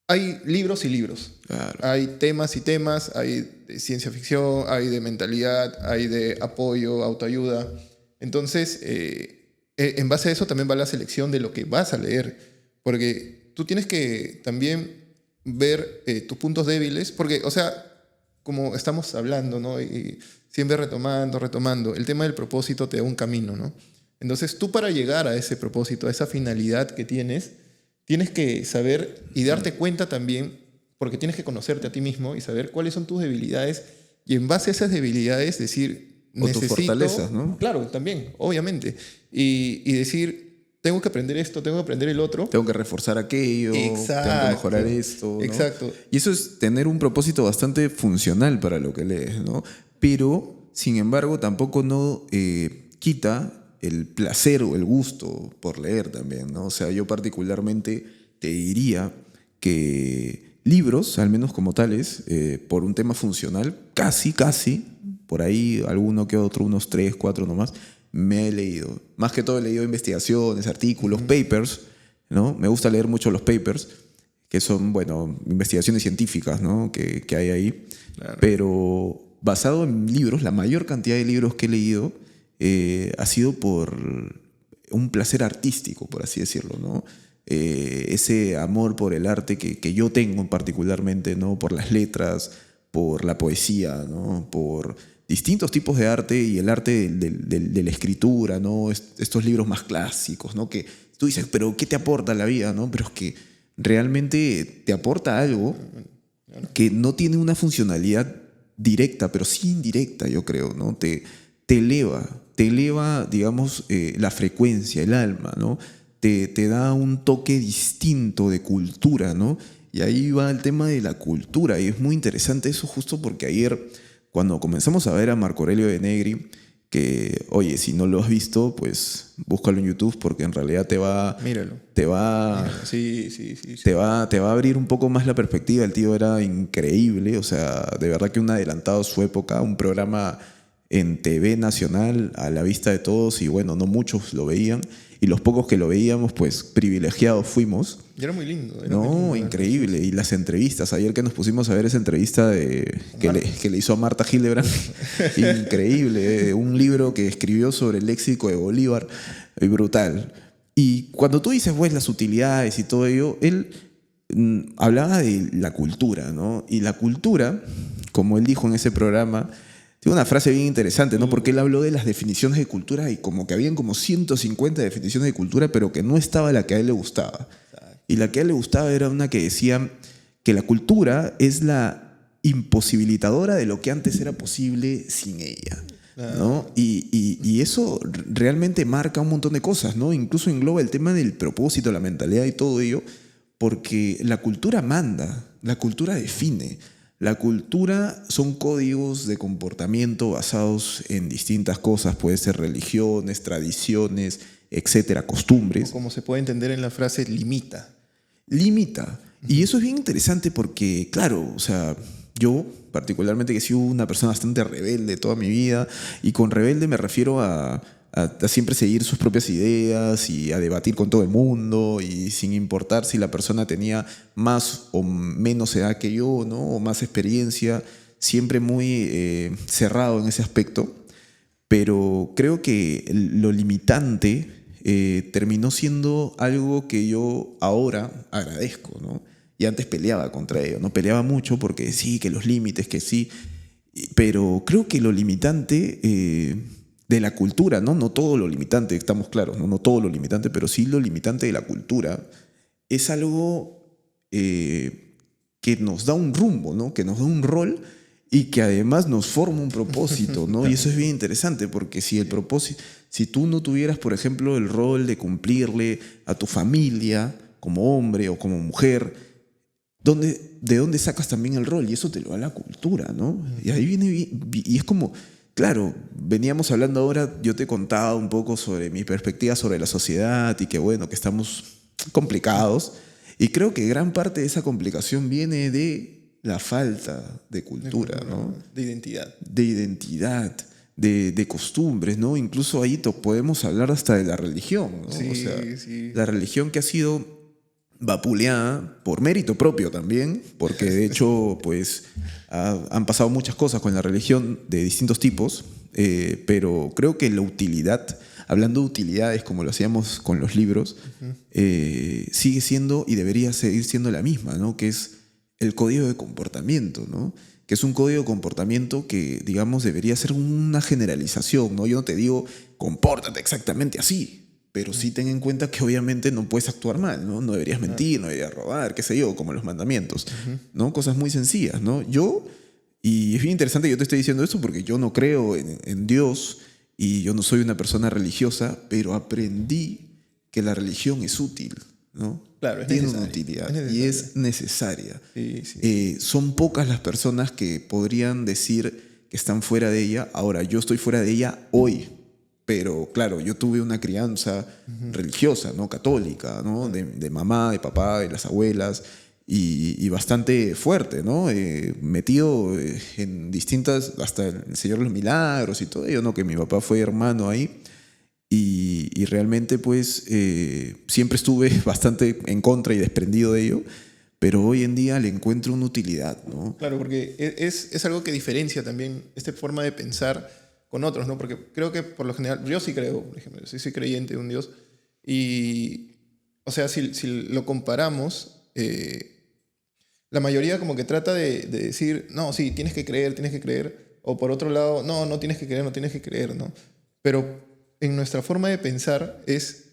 hay libros y libros. Claro. Hay temas y temas, hay de ciencia ficción, hay de mentalidad, hay de apoyo, autoayuda. Entonces, en base a eso también va la selección de lo que vas a leer. Porque tú tienes que también ver tus puntos débiles. Porque, o sea, como estamos hablando, ¿no? Y siempre retomando, el tema del propósito te da un camino, ¿no? Entonces, tú para llegar a ese propósito, a esa finalidad que tienes que saber y darte cuenta también, porque tienes que conocerte a ti mismo y saber cuáles son tus debilidades y en base a esas debilidades decir, O tus fortalezas, ¿no? Claro, también, obviamente. Y decir, tengo que aprender esto, tengo que aprender el otro. Tengo que reforzar aquello, Exacto. tengo que mejorar esto, ¿no? Exacto. Y eso es tener un propósito bastante funcional para lo que lees, ¿no? Pero, sin embargo, tampoco no quita el placer o el gusto por leer también, ¿no? O sea, yo particularmente te diría que libros, al menos como tales, por un tema funcional, casi, por ahí alguno que otro, unos 3, 4 nomás, me he leído. Más que todo he leído investigaciones, artículos, papers, ¿no? Me gusta leer mucho los papers, que son, bueno, investigaciones científicas, ¿no? que hay ahí. Claro. Pero basado en libros, la mayor cantidad de libros que he leído ha sido por un placer artístico, por así decirlo, ¿no? Ese amor por el arte que yo tengo particularmente, ¿no? Por las letras, por la poesía, ¿no? Por distintos tipos de arte y el arte de la escritura, ¿no? Estos libros más clásicos, ¿no? Que tú dices, pero ¿qué te aporta la vida, ¿no? Pero es que realmente te aporta algo que no tiene una funcionalidad directa, pero sí indirecta, yo creo, ¿no? Te eleva, digamos, la frecuencia, el alma, ¿no? Te da un toque distinto de cultura, ¿no? Y ahí va el tema de la cultura, y es muy interesante eso justo porque ayer, cuando comenzamos a ver a Marco Aurelio de Negri, que, oye, si no lo has visto, pues búscalo en YouTube porque en realidad Míralo. Míralo. Sí. Te va a abrir un poco más la perspectiva. El tío era increíble, o sea, de verdad que un adelantado a su época, un programa en TV nacional a la vista de todos y bueno, no muchos lo veían y los pocos que lo veíamos, pues privilegiados fuimos. Y era muy lindo. No, increíble. Y las entrevistas, ayer que nos pusimos a ver esa entrevista que le hizo a Marta Hildebrand, increíble, un libro que escribió sobre el léxico de Bolívar, brutal. Y cuando tú dices, pues, las utilidades y todo ello, él hablaba de la cultura, ¿no? Y la cultura, como él dijo en ese programa, tiene una frase bien interesante, ¿no? Porque él habló de las definiciones de cultura y como que habían como 150 definiciones de cultura, pero que no estaba la que a él le gustaba. Y la que a él le gustaba era una que decía que la cultura es la imposibilitadora de lo que antes era posible sin ella, ¿no? Y eso realmente marca un montón de cosas, ¿no? Incluso engloba el tema del propósito, la mentalidad y todo ello, porque la cultura manda, la cultura define. La cultura son códigos de comportamiento basados en distintas cosas, puede ser religiones, tradiciones, etcétera, costumbres. Como se puede entender en la frase, limita. Limita. Y eso es bien interesante porque, claro, o sea, yo particularmente que he sido una persona bastante rebelde toda mi vida, y con rebelde me refiero a siempre seguir sus propias ideas y a debatir con todo el mundo, y sin importar si la persona tenía más o menos edad que yo, ¿no? O más experiencia, siempre muy cerrado en ese aspecto. Pero creo que lo limitante terminó siendo algo que yo ahora agradezco, ¿no? Y antes peleaba contra ello, ¿no? Peleaba mucho porque sí, que los límites, que sí. Pero creo que lo limitante de la cultura, ¿no? No todo lo limitante, estamos claros, ¿no? No todo lo limitante, pero sí lo limitante de la cultura es algo que nos da un rumbo, ¿no? Que nos da un rol y que además nos forma un propósito, ¿no? Y eso es bien interesante porque si el propósito, si tú no tuvieras, por ejemplo, el rol de cumplirle a tu familia como hombre o como mujer, ¿de dónde sacas también el rol? Y eso te lo da la cultura, ¿no? Y ahí viene, y es como, claro, veníamos hablando ahora, yo te he contado un poco sobre mi perspectiva sobre la sociedad y que bueno, que estamos complicados. Y creo que gran parte de esa complicación viene de la falta de cultura, ¿no? De identidad. De identidad, de costumbres, ¿no? Incluso ahí podemos hablar hasta de la religión, ¿no? Sí, o sea, sí. la religión que ha sido vapuleada por mérito propio también, porque de hecho pues han pasado muchas cosas con la religión de distintos tipos, pero creo que la utilidad, hablando de utilidades como lo hacíamos con los libros, sigue siendo y debería seguir siendo la misma, ¿no? Que es el código de comportamiento, ¿no? Que es un código de comportamiento que, digamos, debería ser una generalización, ¿no? Yo no te digo, compórtate exactamente así, pero sí ten en cuenta que obviamente no puedes actuar mal, ¿no? No deberías mentir, no deberías robar, qué sé yo, como los mandamientos, ¿no? Cosas muy sencillas, ¿no? Y es bien interesante que yo te esté diciendo esto porque yo no creo en Dios y yo no soy una persona religiosa, pero aprendí que la religión es útil, ¿no? Claro, es Tiene necesaria. una utilidad Es necesaria. y es necesaria. Sí, sí. Son pocas las personas que podrían decir que están fuera de ella. Ahora, yo estoy fuera de ella hoy, pero claro, yo tuve una crianza religiosa, ¿no? Católica, ¿no? De mamá, de papá, de las abuelas, y bastante fuerte, ¿no? Metido en distintas, hasta el Señor de los Milagros y todo ello, ¿no? Que mi papá fue hermano ahí. Y realmente pues siempre estuve bastante en contra y desprendido de ello, pero hoy en día le encuentro una utilidad, ¿no? Claro, porque es algo que diferencia también esta forma de pensar con otros, ¿no? Porque creo que por lo general, yo sí creo, por ejemplo, yo sí soy creyente de un Dios, y, o sea, si lo comparamos, la mayoría como que trata de decir, no, sí, tienes que creer, o por otro lado, no, no tienes que creer, no tienes que creer, ¿no? Pero en nuestra forma de pensar es,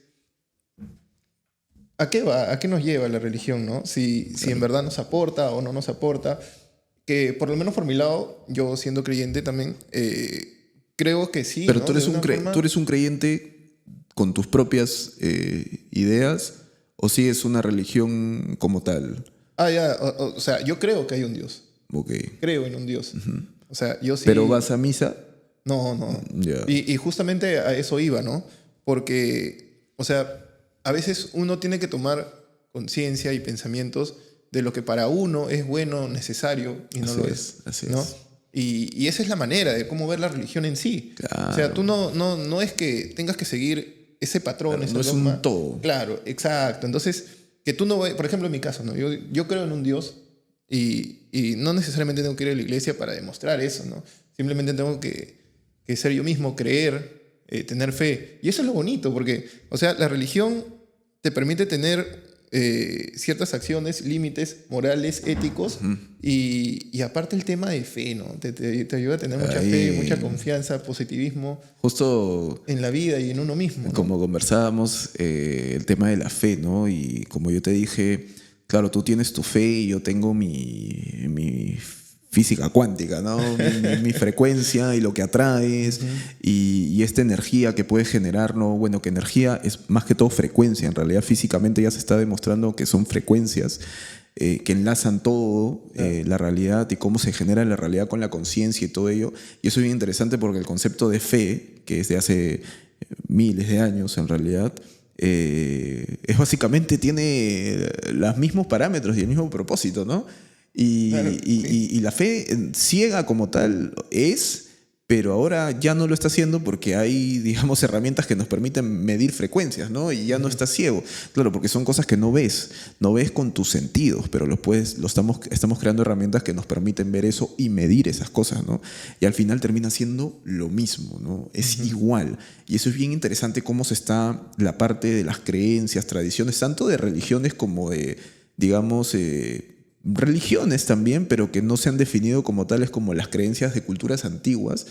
¿a qué va? ¿A qué nos lleva la religión, no? Si en verdad nos aporta o no nos aporta, que por lo menos por mi lado, yo siendo creyente también, creo que sí. Pero ¿no? tú eres un creyente con tus propias ideas, o si es una religión como tal. Ya, o sea, yo creo que hay un Dios. Ok. Creo en un Dios. O sea, yo sí. ¿Pero vas a misa? No, no. Ya. Y justamente a eso iba, ¿no? Porque, o sea, a veces uno tiene que tomar conciencia y pensamientos de lo que para uno es bueno, necesario y no Así lo es, así ¿no? es. Y esa es la manera de cómo ver la religión en sí. Claro. O sea, tú no es que tengas que seguir ese patrón, Claro, ese no es dogma. un todo. Claro, exacto. Entonces, que tú no vayas, por ejemplo, en mi caso, ¿no? Yo creo en un Dios y no necesariamente tengo que ir a la iglesia para demostrar eso, ¿no? Simplemente tengo que ser yo mismo, creer, tener fe. Y eso es lo bonito, porque, o sea, la religión te permite tener ciertas acciones, límites morales, éticos, y aparte el tema de fe, ¿no? Te ayuda a tener mucha fe, mucha confianza, positivismo Justo en la vida y en uno mismo, ¿no? como conversábamos, el tema de la fe, ¿no? Y como yo te dije, claro, tú tienes tu fe y yo tengo mi física cuántica, ¿no? Mi frecuencia y lo que atraes y esta energía que puedes generar, ¿no? Bueno, que energía es más que todo frecuencia, en realidad físicamente ya se está demostrando que son frecuencias. que enlazan todo, la realidad y cómo se genera la realidad con la conciencia y todo ello. Y eso es bien interesante porque el concepto de fe, que es de hace miles de años en realidad, es básicamente tiene los mismos parámetros y el mismo propósito, ¿no? Claro, sí. Y la fe ciega como tal es, pero ahora ya no lo está haciendo porque hay, digamos, herramientas que nos permiten medir frecuencias, ¿no? Y ya no estás ciego. Claro, porque son cosas que no ves con tus sentidos, pero estamos creando herramientas que nos permiten ver eso y medir esas cosas, ¿no? Y al final termina siendo lo mismo, ¿no? Es igual. Y eso es bien interesante cómo se está la parte de las creencias, tradiciones, tanto de religiones como de, digamos, religiones también, pero que no se han definido como tales como las creencias de culturas antiguas,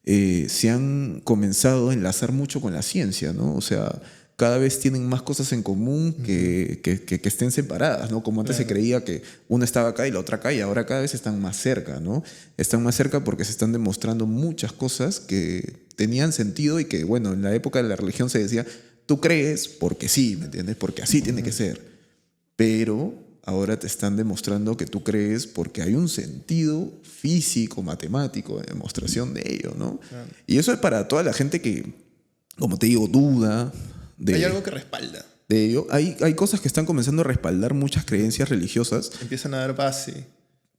se han comenzado a enlazar mucho con la ciencia, ¿no? O sea, cada vez tienen más cosas en común que estén separadas, ¿no? Como antes se Claro. creía que una estaba acá y la otra acá, y ahora cada vez están más cerca, ¿no? Están más cerca porque se están demostrando muchas cosas que tenían sentido y que, bueno, en la época de la religión se decía, tú crees porque sí, ¿me entiendes? Porque así tiene que ser. Pero ahora te están demostrando que tú crees porque hay un sentido físico, matemático, de demostración de ello, ¿no? Claro. Y eso es para toda la gente que, como te digo, duda Hay de, algo que respalda. de ello. Hay cosas que están comenzando a respaldar muchas creencias religiosas. Empiezan a dar base en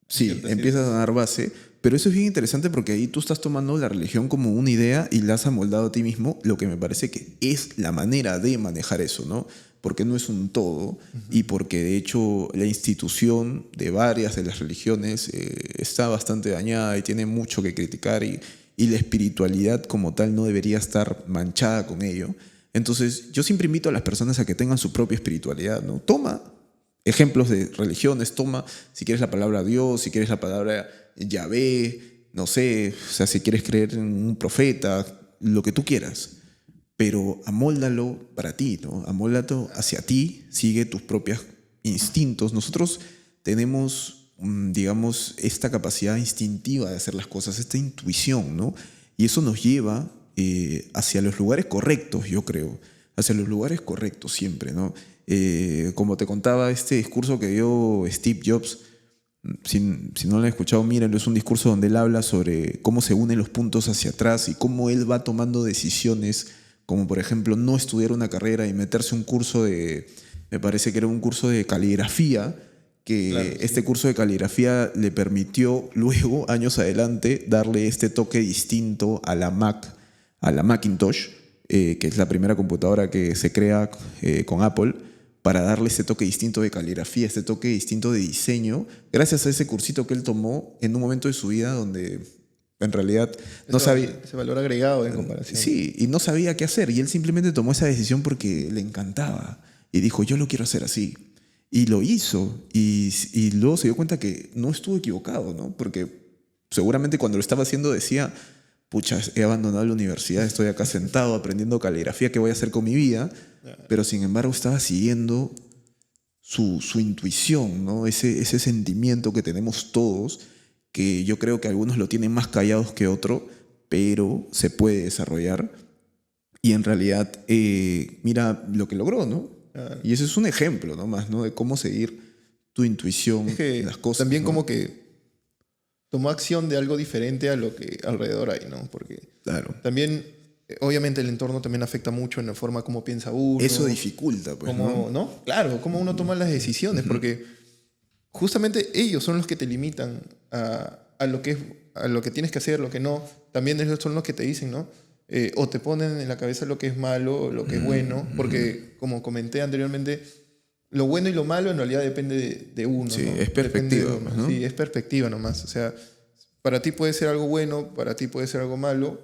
Sí, ciertas empiezas ideas. a dar base, pero eso es bien interesante porque ahí tú estás tomando la religión como una idea y la has amoldado a ti mismo, lo que me parece que es la manera de manejar eso, ¿no? Porque no es un todo y porque de hecho la institución de varias de las religiones está bastante dañada y tiene mucho que criticar y la espiritualidad como tal no debería estar manchada con ello. Entonces yo siempre invito a las personas a que tengan su propia espiritualidad, ¿no? Toma ejemplos de religiones, toma, si quieres la palabra Dios, si quieres la palabra Yahvé, no sé, o sea, si quieres creer en un profeta, lo que tú quieras, pero amóldalo para ti, ¿no? Amóldalo hacia ti, sigue tus propios instintos. Nosotros tenemos, digamos, esta capacidad instintiva de hacer las cosas, esta intuición, ¿no? Y eso nos lleva hacia los lugares correctos, yo creo, hacia los lugares correctos siempre, ¿no? Como te contaba, este discurso que dio Steve Jobs, si no lo han escuchado, mírenlo, es un discurso donde él habla sobre cómo se unen los puntos hacia atrás y cómo él va tomando decisiones, como por ejemplo no estudiar una carrera y meterse un curso de, me parece que era un curso de caligrafía, Claro, que sí. este curso de caligrafía le permitió luego, años adelante, darle este toque distinto a la Mac, a la Macintosh, que es la primera computadora que se crea con Apple, para darle este toque distinto de caligrafía, este toque distinto de diseño, gracias a ese cursito que él tomó en un momento de su vida donde en realidad no sabía, Ese valor agregado en comparación. sí, y no sabía qué hacer, y él simplemente tomó esa decisión porque le encantaba, y dijo, yo lo quiero hacer así. Y lo hizo, y luego se dio cuenta que no estuvo equivocado, ¿no? Porque seguramente cuando lo estaba haciendo decía, pucha, he abandonado la universidad, estoy acá sentado aprendiendo caligrafía, ¿qué voy a hacer con mi vida? Pero sin embargo estaba siguiendo su intuición, ¿no? Ese sentimiento que tenemos todos, que yo creo que algunos lo tienen más callados que otros, pero se puede desarrollar. Y en realidad, mira lo que logró, ¿no? Claro. Y ese es un ejemplo nomás, ¿no? De cómo seguir tu intuición Es en que las cosas, también ¿no? como que tomó acción de algo diferente a lo que alrededor hay, ¿no? Porque Claro. también, obviamente el entorno también afecta mucho en la forma como piensa uno. Eso dificulta, pues, Cómo, ¿no? ¿no? Claro, cómo uno toma las decisiones, porque justamente ellos son los que te limitan a lo que es, a lo que tienes que hacer, lo que no. También ellos son los que te dicen, ¿no? O te ponen en la cabeza lo que es malo, lo que es bueno, porque como comenté anteriormente, lo bueno y lo malo en realidad depende de uno, Sí, ¿no? es Depende de perspectiva, uno. pues, ¿no? Sí, es perspectiva nomás. O sea, para ti puede ser algo bueno, para ti puede ser algo malo,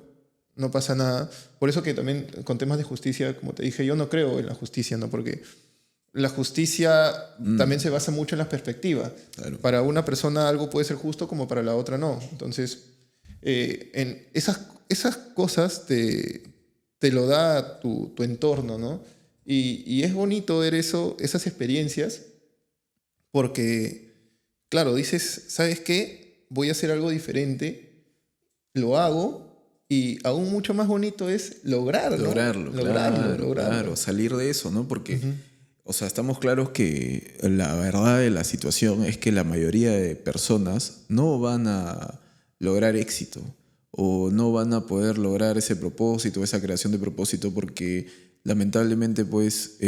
no pasa nada. Por eso que también con temas de justicia, como te dije, yo no creo en la justicia, ¿no? Porque la justicia también se basa mucho en la perspectiva. Claro. Para una persona algo puede ser justo como para la otra no. Entonces, en esas cosas te lo da tu entorno, ¿no? Y es bonito ver eso, esas experiencias, porque, claro, dices, ¿sabes qué? Voy a hacer algo diferente, lo hago, y aún mucho más bonito es lograrlo. Lograrlo, Lograrlo, claro, lograrlo. claro, salir de eso, ¿no? Porque O sea, estamos claros que la verdad de la situación es que la mayoría de personas no van a lograr éxito o no van a poder lograr ese propósito, esa creación de propósito porque lamentablemente pues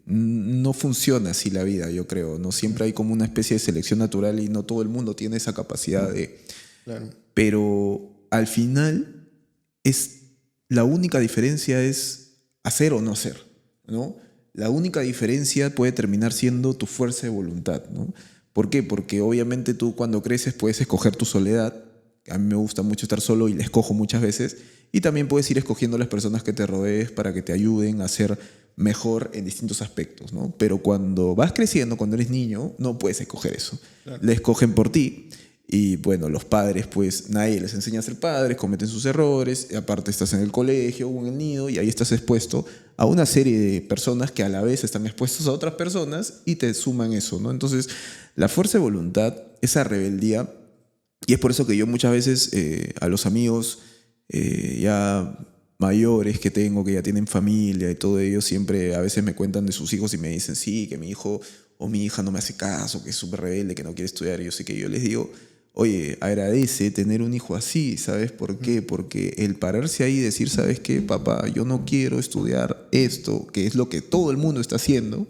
no funciona así la vida, yo creo, ¿no? Siempre hay como una especie de selección natural y no todo el mundo tiene esa capacidad de... Claro. Pero al final es, la única diferencia es hacer o no hacer, ¿no? La única diferencia puede terminar siendo tu fuerza de voluntad, ¿no? ¿Por qué? Porque obviamente tú cuando creces puedes escoger tu soledad. A mí me gusta mucho estar solo y la escojo muchas veces. Y también puedes ir escogiendo las personas que te rodees para que te ayuden a ser mejor en distintos aspectos, ¿no? Pero cuando vas creciendo, cuando eres niño, no puedes escoger eso. Claro. Le escogen por ti. Y bueno, los padres, pues nadie les enseña a ser padres, cometen sus errores, y aparte estás en el colegio o en el nido y ahí estás expuesto a una serie de personas que a la vez están expuestas a otras personas y te suman eso, ¿no? Entonces, la fuerza de voluntad, esa rebeldía, y es por eso que yo muchas veces a los amigos ya mayores que tengo, que ya tienen familia y todo ello, siempre a veces me cuentan de sus hijos y me dicen, sí, que mi hijo o mi hija no me hace caso, que es súper rebelde, que no quiere estudiar. Y yo sé que yo les digo, oye, agradece tener un hijo así, ¿sabes por qué? Porque el pararse ahí y decir, ¿sabes qué, papá? Yo no quiero estudiar esto, que es lo que todo el mundo está haciendo,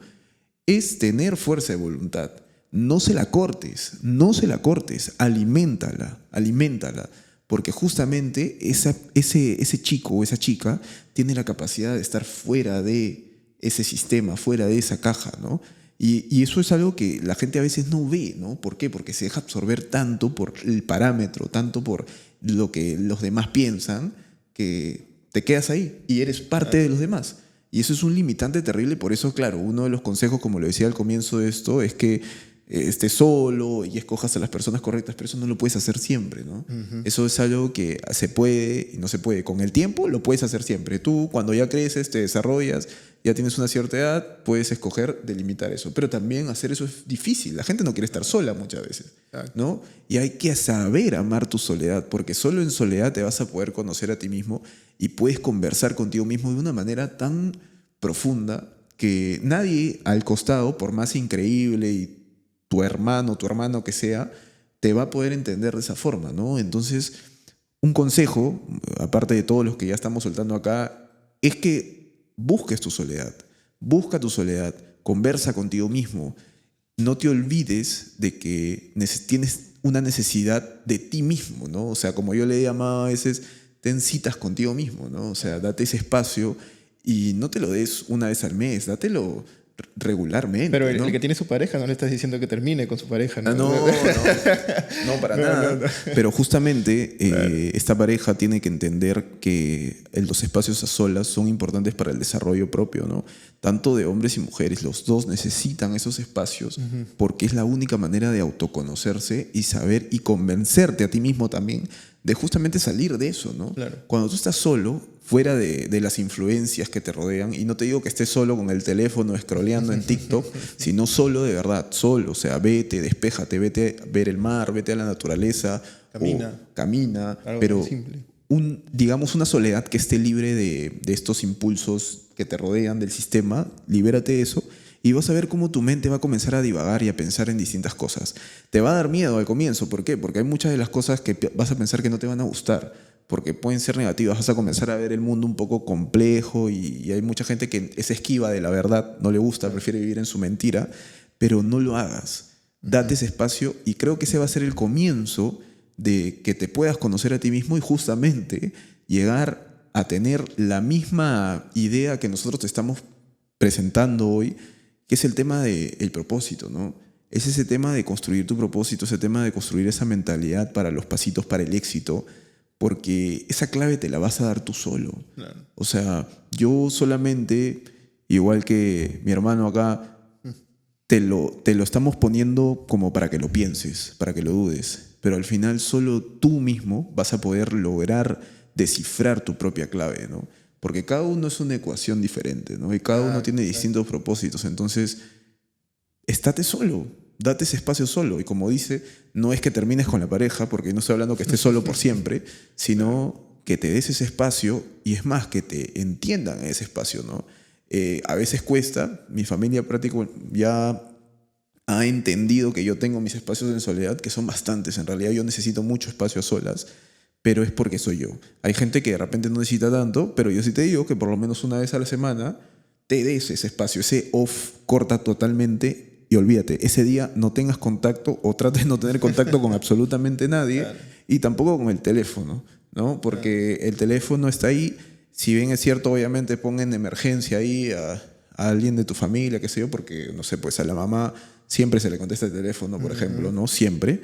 es tener fuerza de voluntad. No se la cortes, no se la cortes, aliméntala, aliméntala. Porque justamente ese chico o esa chica tiene la capacidad de estar fuera de ese sistema, fuera de esa caja, ¿no? Y eso es algo que la gente a veces no ve, ¿no? ¿Por qué? Porque se deja absorber tanto por el parámetro, tanto por lo que los demás piensan, que te quedas ahí y eres parte de los demás. Y eso es un limitante terrible. Por eso, claro, uno de los consejos, como lo decía al comienzo de esto, es que estés solo y escojas a las personas correctas, pero eso no lo puedes hacer siempre, ¿no? Eso es algo que se puede y no se puede. Con el tiempo lo puedes hacer siempre. Tú, cuando ya creces, te desarrollas, ya tienes una cierta edad, puedes escoger delimitar eso. Pero también hacer eso es difícil. La gente no quiere estar sola muchas veces, ¿no? Y hay que saber amar tu soledad, porque solo en soledad te vas a poder conocer a ti mismo y puedes conversar contigo mismo de una manera tan profunda que nadie al costado, por más increíble y tu hermano que sea, te va a poder entender de esa forma, ¿no? Entonces, un consejo, aparte de todos los que ya estamos soltando acá, es que busques tu soledad. Busca tu soledad, conversa contigo mismo. No te olvides de que tienes una necesidad de ti mismo, ¿no? O sea, como yo le he llamado a veces, ten citas contigo mismo, ¿no? O sea, date ese espacio y no te lo des una vez al mes, dátelo regularmente. Pero el, ¿no? el que tiene su pareja, no le estás diciendo que termine con su pareja, ¿no? No, para nada. No. Pero justamente esta pareja tiene que entender que los espacios a solas son importantes para el desarrollo propio, ¿no? Tanto de hombres y mujeres, los dos necesitan esos espacios porque es la única manera de autoconocerse y saber y convencerte a ti mismo también de justamente salir de eso, ¿no? Claro. Cuando tú estás solo, fuera de las influencias que te rodean, y no te digo que estés solo con el teléfono scrolleando en TikTok, sino solo de verdad, solo, o sea, vete, despéjate, vete a ver el mar, vete a la naturaleza, camina, Algo pero muy simple. digamos una soledad que esté libre de estos impulsos que te rodean del sistema, libérate de eso y vas a ver cómo tu mente va a comenzar a divagar y a pensar en distintas cosas. Te va a dar miedo al comienzo, ¿por qué? Porque hay muchas de las cosas que vas a pensar que no te van a gustar, porque pueden ser negativas, vas a comenzar a ver el mundo un poco complejo y hay mucha gente que es esquiva de la verdad, no le gusta, prefiere vivir en su mentira, pero no lo hagas. Date ese espacio y creo que ese va a ser el comienzo de que te puedas conocer a ti mismo y justamente llegar a tener la misma idea que nosotros te estamos presentando hoy, que es el tema del propósito, ¿no? Es ese tema de construir tu propósito, ese tema de construir esa mentalidad para los pasitos para el éxito, porque esa clave te la vas a dar tú solo. Claro. O sea, yo solamente, igual que mi hermano acá, te lo estamos poniendo como para que lo pienses, para que lo dudes, pero al final solo tú mismo vas a poder lograr descifrar tu propia clave, ¿no? Porque cada uno es una ecuación diferente, ¿no? Y cada uno tiene distintos propósitos. Entonces, estate solo, date ese espacio solo. Y como dice, no es que termines con la pareja, porque no estoy hablando que estés solo por siempre, sino que te des ese espacio y es más, que te entiendan en ese espacio, ¿no? A veces cuesta, mi familia práctico ya ha entendido que yo tengo mis espacios en soledad, que son bastantes. En realidad yo necesito mucho espacio a solas, pero es porque soy yo. Hay gente que de repente no necesita tanto, pero yo sí te digo que por lo menos una vez a la semana te des ese espacio, ese off, corta totalmente y olvídate. Ese día no tengas contacto o trates de no tener contacto con absolutamente nadie, claro, y tampoco con el teléfono, ¿no? Porque claro, el teléfono está ahí. Si bien es cierto, obviamente pon en emergencia ahí a alguien de tu familia, qué sé yo, porque, no sé, pues a la mamá siempre se le contesta el teléfono, por ejemplo, ¿no? Siempre,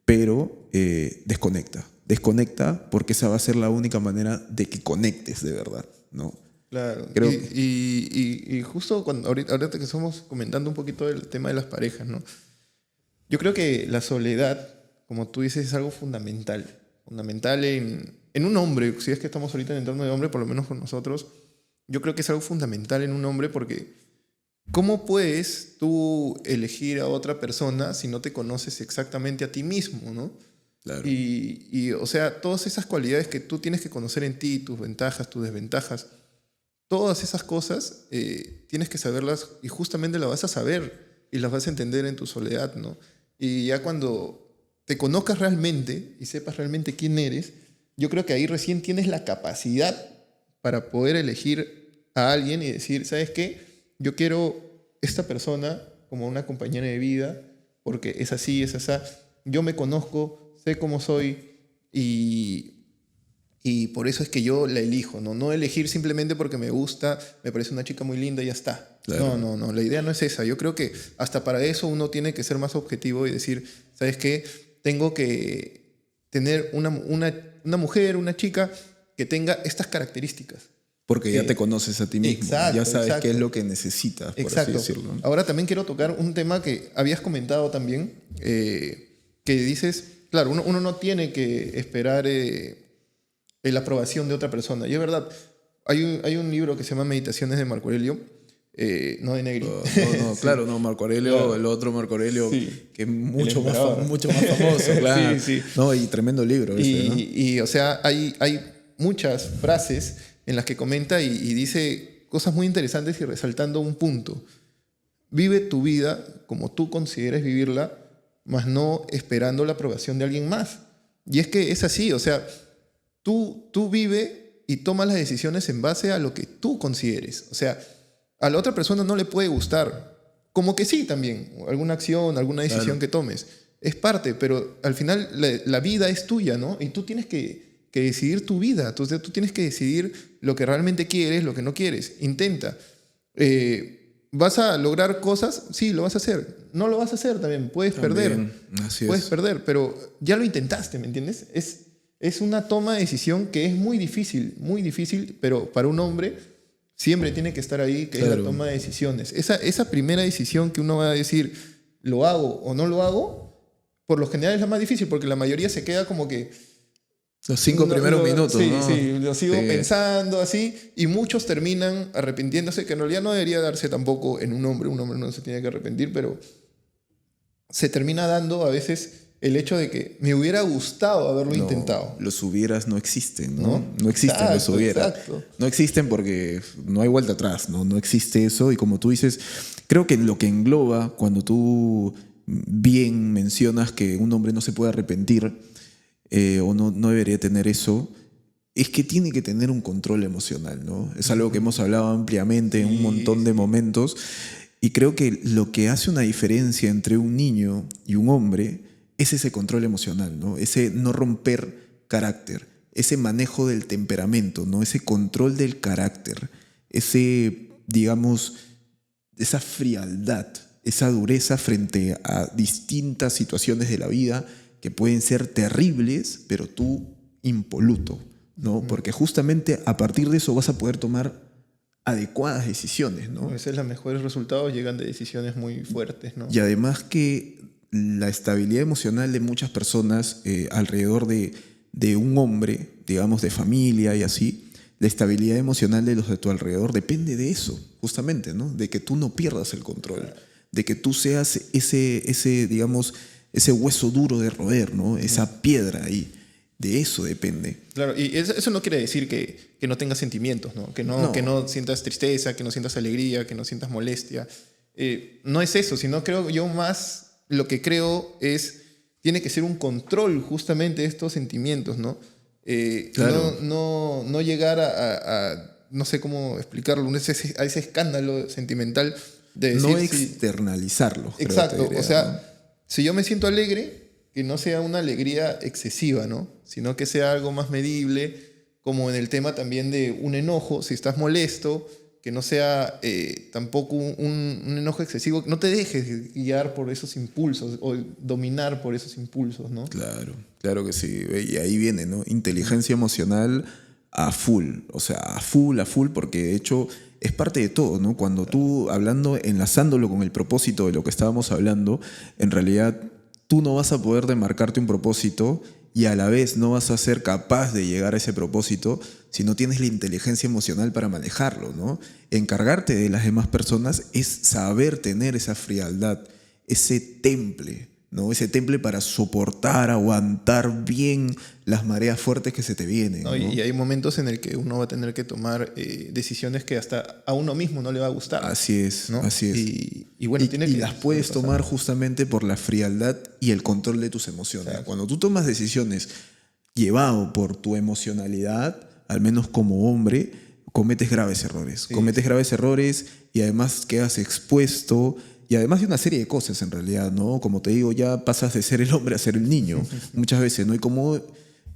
pero desconecta. Desconecta porque esa va a ser la única manera de que conectes de verdad, ¿no? Claro. Creo y justo ahorita que estamos comentando un poquito el tema de las parejas, ¿no? Yo creo que la soledad, como tú dices, es algo fundamental. Fundamental en un hombre. Si es que estamos ahorita en el entorno de hombre, por lo menos con nosotros, yo creo que es algo fundamental en un hombre porque ¿cómo puedes tú elegir a otra persona si no te conoces exactamente a ti mismo, ¿no? Claro. O sea, todas esas cualidades que tú tienes que conocer en ti, tus ventajas, tus desventajas, todas esas cosas tienes que saberlas y justamente las vas a saber y las vas a entender en tu soledad, ¿no? Y ya cuando te conozcas realmente y sepas realmente quién eres, yo creo que ahí recién tienes la capacidad para poder elegir a alguien y decir, ¿sabes qué? Yo quiero esta persona como una compañera de vida porque es así, es así. Yo me conozco, sé cómo soy y por eso es que yo la elijo, ¿no? No elegir simplemente porque me gusta, me parece una chica muy linda y ya está. Claro. No, la idea no es esa. Yo creo que hasta para eso uno tiene que ser más objetivo y decir, ¿sabes qué? Tengo que tener una mujer, una chica que tenga estas características. Porque ya te conoces a ti mismo. Exacto, ya sabes qué es lo que necesitas, por así decirlo. Ahora también quiero tocar un tema que habías comentado también, que dices, claro, uno no tiene que esperar la aprobación de otra persona. Y es verdad, hay un libro que se llama Meditaciones de Marco Aurelio, no de Negri. No, claro, no, Marco Aurelio, claro. El otro Marco Aurelio, sí, que es mucho más famoso, claro. Sí. No, y tremendo libro ese, ¿no? Y o sea, hay muchas frases en las que comenta y dice cosas muy interesantes y resaltando un punto. Vive tu vida como tú consideres vivirla, mas no esperando la aprobación de alguien más. Y es que es así, o sea, tú vive y toma las decisiones en base a lo que tú consideres. O sea, a la otra persona no le puede gustar. Como que sí también, alguna acción, alguna decisión, claro, que tomes. Es parte, pero al final la vida es tuya, ¿no? Y tú tienes que decidir tu vida. Entonces tú tienes que decidir lo que realmente quieres, lo que no quieres. Intenta. ¿Vas a lograr cosas? Sí, lo vas a hacer. No lo vas a hacer también. Puedes perder. Así puedes perder, pero ya lo intentaste, ¿me entiendes? Es una toma de decisión que es muy difícil, pero para un hombre siempre tiene que estar ahí, que claro, es la toma de decisiones. Esa primera decisión que uno va a decir, ¿lo hago o no lo hago? Por lo general es la más difícil, porque la mayoría se queda como que los 5 primeros minutos, sí, ¿no? Sí, lo sigo pensando así, y muchos terminan arrepintiéndose, que en realidad no debería darse tampoco en un hombre no se tiene que arrepentir, pero se termina dando a veces el hecho de que me hubiera gustado haberlo intentado. Los hubieras no existen, ¿no? No existen los hubieras. Exacto. No existen porque no hay vuelta atrás, ¿no? No existe eso, y como tú dices, creo que lo que engloba cuando tú bien mencionas que un hombre no se puede arrepentir, o no debería tener eso, es que tiene que tener un control emocional, ¿no? Es algo que hemos hablado ampliamente en un montón de momentos, y creo que lo que hace una diferencia entre un niño y un hombre es ese control emocional, ¿no? Ese no romper carácter, ese manejo del temperamento, ¿no? Ese control del carácter, ese, digamos, esa frialdad, esa dureza frente a distintas situaciones de la vida que pueden ser terribles, pero tú impoluto, ¿no? Porque justamente a partir de eso vas a poder tomar adecuadas decisiones, ¿no? A veces los mejores resultados llegan de decisiones muy fuertes, ¿no? Y además que la estabilidad emocional de muchas personas alrededor de un hombre, digamos, de familia y así, la estabilidad emocional de los de tu alrededor depende de eso, justamente, ¿no? De que tú no pierdas el control, de que tú seas ese digamos, ese hueso duro de roer, ¿no? Esa piedra ahí. De eso depende. Claro, y eso no quiere decir que no tengas sentimientos, ¿no? No. Que no sientas tristeza, que no sientas alegría, que no sientas molestia. No es eso, sino creo yo más lo que creo es, tiene que ser un control justamente de estos sentimientos, ¿no? Claro. No llegar no sé cómo explicarlo, a ese escándalo sentimental de decir... No externalizarlos, creo, Exacto, te diría, o sea, ¿no? si yo me siento alegre, que no sea una alegría excesiva, ¿no? Sino que sea algo más medible, como en el tema también de un enojo, si estás molesto, que no sea tampoco un enojo excesivo, no te dejes guiar por esos impulsos o dominar por esos impulsos, ¿no? Claro, claro que sí. Y ahí viene, ¿no? Inteligencia emocional a full, o sea, a full, porque de hecho es parte de todo, ¿no? Cuando tú, hablando, enlazándolo con el propósito de lo que estábamos hablando, en realidad tú no vas a poder demarcarte un propósito y a la vez no vas a ser capaz de llegar a ese propósito si no tienes la inteligencia emocional para manejarlo, ¿no? Encargarte de las demás personas es saber tener esa frialdad, ese temple, ¿no? Ese temple para soportar, aguantar bien las mareas fuertes que se te vienen, ¿No? ¿no? Y hay momentos en el que uno va a tener que tomar decisiones que hasta a uno mismo no le va a gustar. Así es, ¿no? así es. Y bueno, tiene que las puedes sobrepasar. tomar justamente por la frialdad y el control de tus emociones. Exacto. Cuando tú tomas decisiones llevado por tu emocionalidad, al menos como hombre, cometes graves errores. Sí, Cometes graves errores y además quedas expuesto. Y además de una serie de cosas en realidad, ¿no? Como te digo, ya pasas de ser el hombre a ser el niño. Muchas veces, ¿no? Y como mi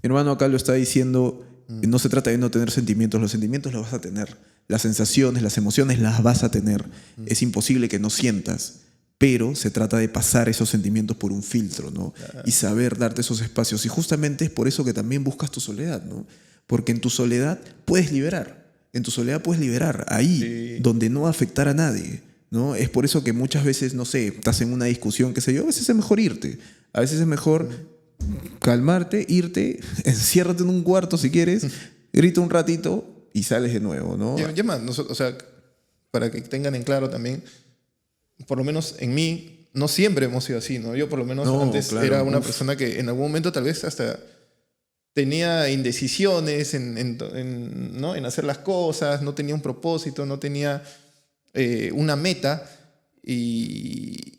hermano acá lo está diciendo, no se trata de no tener sentimientos. Los sentimientos los vas a tener. Las sensaciones, las emociones las vas a tener. Es imposible que no sientas. Pero se trata de pasar esos sentimientos por un filtro, ¿no? Y saber darte esos espacios. Y justamente es por eso que también buscas tu soledad, ¿no? Porque en tu soledad puedes liberar. En tu soledad puedes liberar. Ahí, Sí. donde no va a afectar a nadie, ¿no? Es por eso que muchas veces, no sé, estás en una discusión, qué sé yo, a veces es mejor irte. A veces es mejor calmarte, irte, enciérrate en un cuarto si quieres, grita un ratito y sales de nuevo, ¿no? Y más, o sea, para que tengan en claro también, por lo menos en mí, no siempre hemos sido así, ¿no? Yo por lo menos No, antes claro, era una uf. persona que en algún momento tal vez hasta tenía indecisiones ¿no? en hacer las cosas, no tenía un propósito, no tenía una meta. Y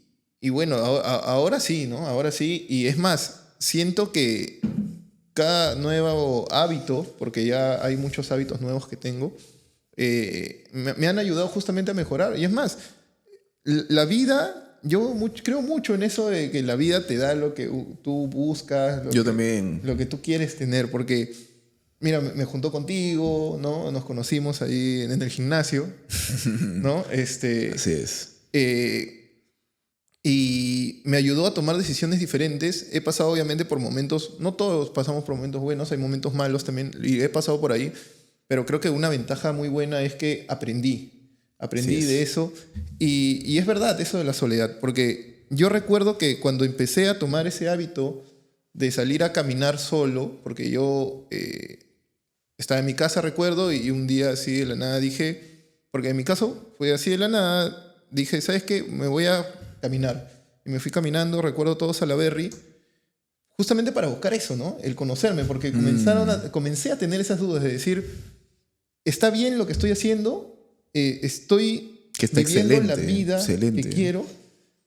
bueno, ahora sí, ¿no? Ahora sí. Y es más, siento que cada nuevo hábito, porque ya hay muchos hábitos nuevos que tengo, me han ayudado justamente a mejorar. Y es más, la vida, yo creo mucho en eso de que la vida te da lo que tú buscas, Yo también. lo que tú quieres tener, porque, mira, me juntó contigo, ¿no? Nos conocimos ahí en el gimnasio, ¿no? Así es. Y me ayudó a tomar decisiones diferentes. He pasado obviamente por momentos, no todos pasamos por momentos buenos, hay momentos malos también, y he pasado por ahí, pero creo que una ventaja muy buena es que aprendí Sí de eso. Y es verdad eso de la soledad, porque yo recuerdo que cuando empecé a tomar ese hábito de salir a caminar solo, porque yo estaba en mi casa, recuerdo, y un día así de la nada dije, porque en mi caso fue así de la nada, dije, ¿sabes qué? Me voy a caminar. Y me fui caminando, recuerdo todo Salaberry, justamente para buscar eso, ¿no? El conocerme, porque comencé a tener esas dudas de decir, ¿está bien lo que estoy haciendo? Estoy Que está viviendo la excelente, vida excelente. que quiero.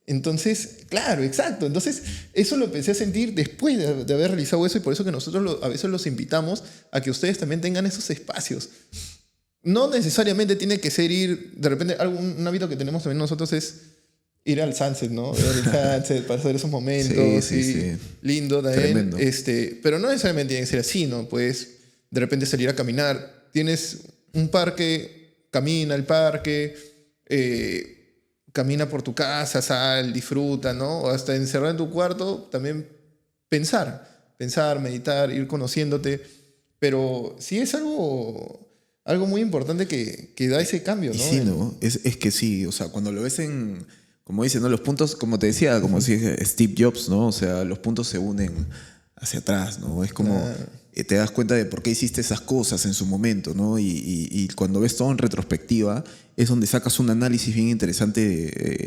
Entonces, claro, exacto. Entonces, eso lo empecé a sentir después de haber realizado eso y por eso que nosotros a veces los invitamos a que ustedes también tengan esos espacios. No necesariamente tiene que ser ir, de repente, un hábito que tenemos también nosotros es ir al sunset, ¿no? Ver el sunset, pasar esos momentos. Sí. Lindo también. Tremendo. Pero no necesariamente tiene que ser así, ¿no? Puedes de repente salir a caminar. Tienes un parque, camina al parque, camina por tu casa, sal, disfruta, ¿no? O hasta encerrar en tu cuarto, también pensar, meditar, ir conociéndote. Pero sí es algo muy importante que da ese cambio, Y ¿no? sí, ¿no? Es que sí, o sea, cuando lo ves en, como dicen, ¿no? Los puntos, como te decía, como decía Steve Jobs, ¿no? O sea, los puntos se unen hacia atrás, ¿no? Es como, te das cuenta de por qué hiciste esas cosas en su momento, ¿no? Y cuando ves todo en retrospectiva, es donde sacas un análisis bien interesante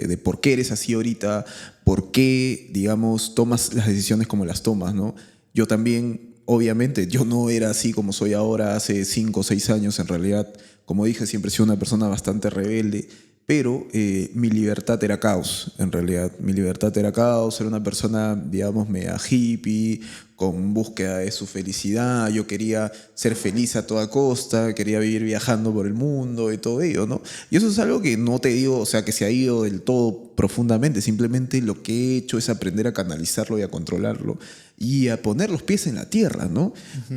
de por qué eres así ahorita, por qué, digamos, tomas las decisiones como las tomas, ¿no? Yo también obviamente, yo no era así como soy ahora hace 5 o 6 años. En realidad, como dije, siempre he sido una persona bastante rebelde, pero mi libertad era caos, en realidad. Mi libertad era caos, era una persona, digamos, media hippie, con búsqueda de su felicidad. Yo quería ser feliz a toda costa, quería vivir viajando por el mundo y todo ello, ¿no? Y eso es algo que no te digo, o sea, que se ha ido del todo profundamente. Simplemente lo que he hecho es aprender a canalizarlo y a controlarlo y a poner los pies en la tierra, ¿no?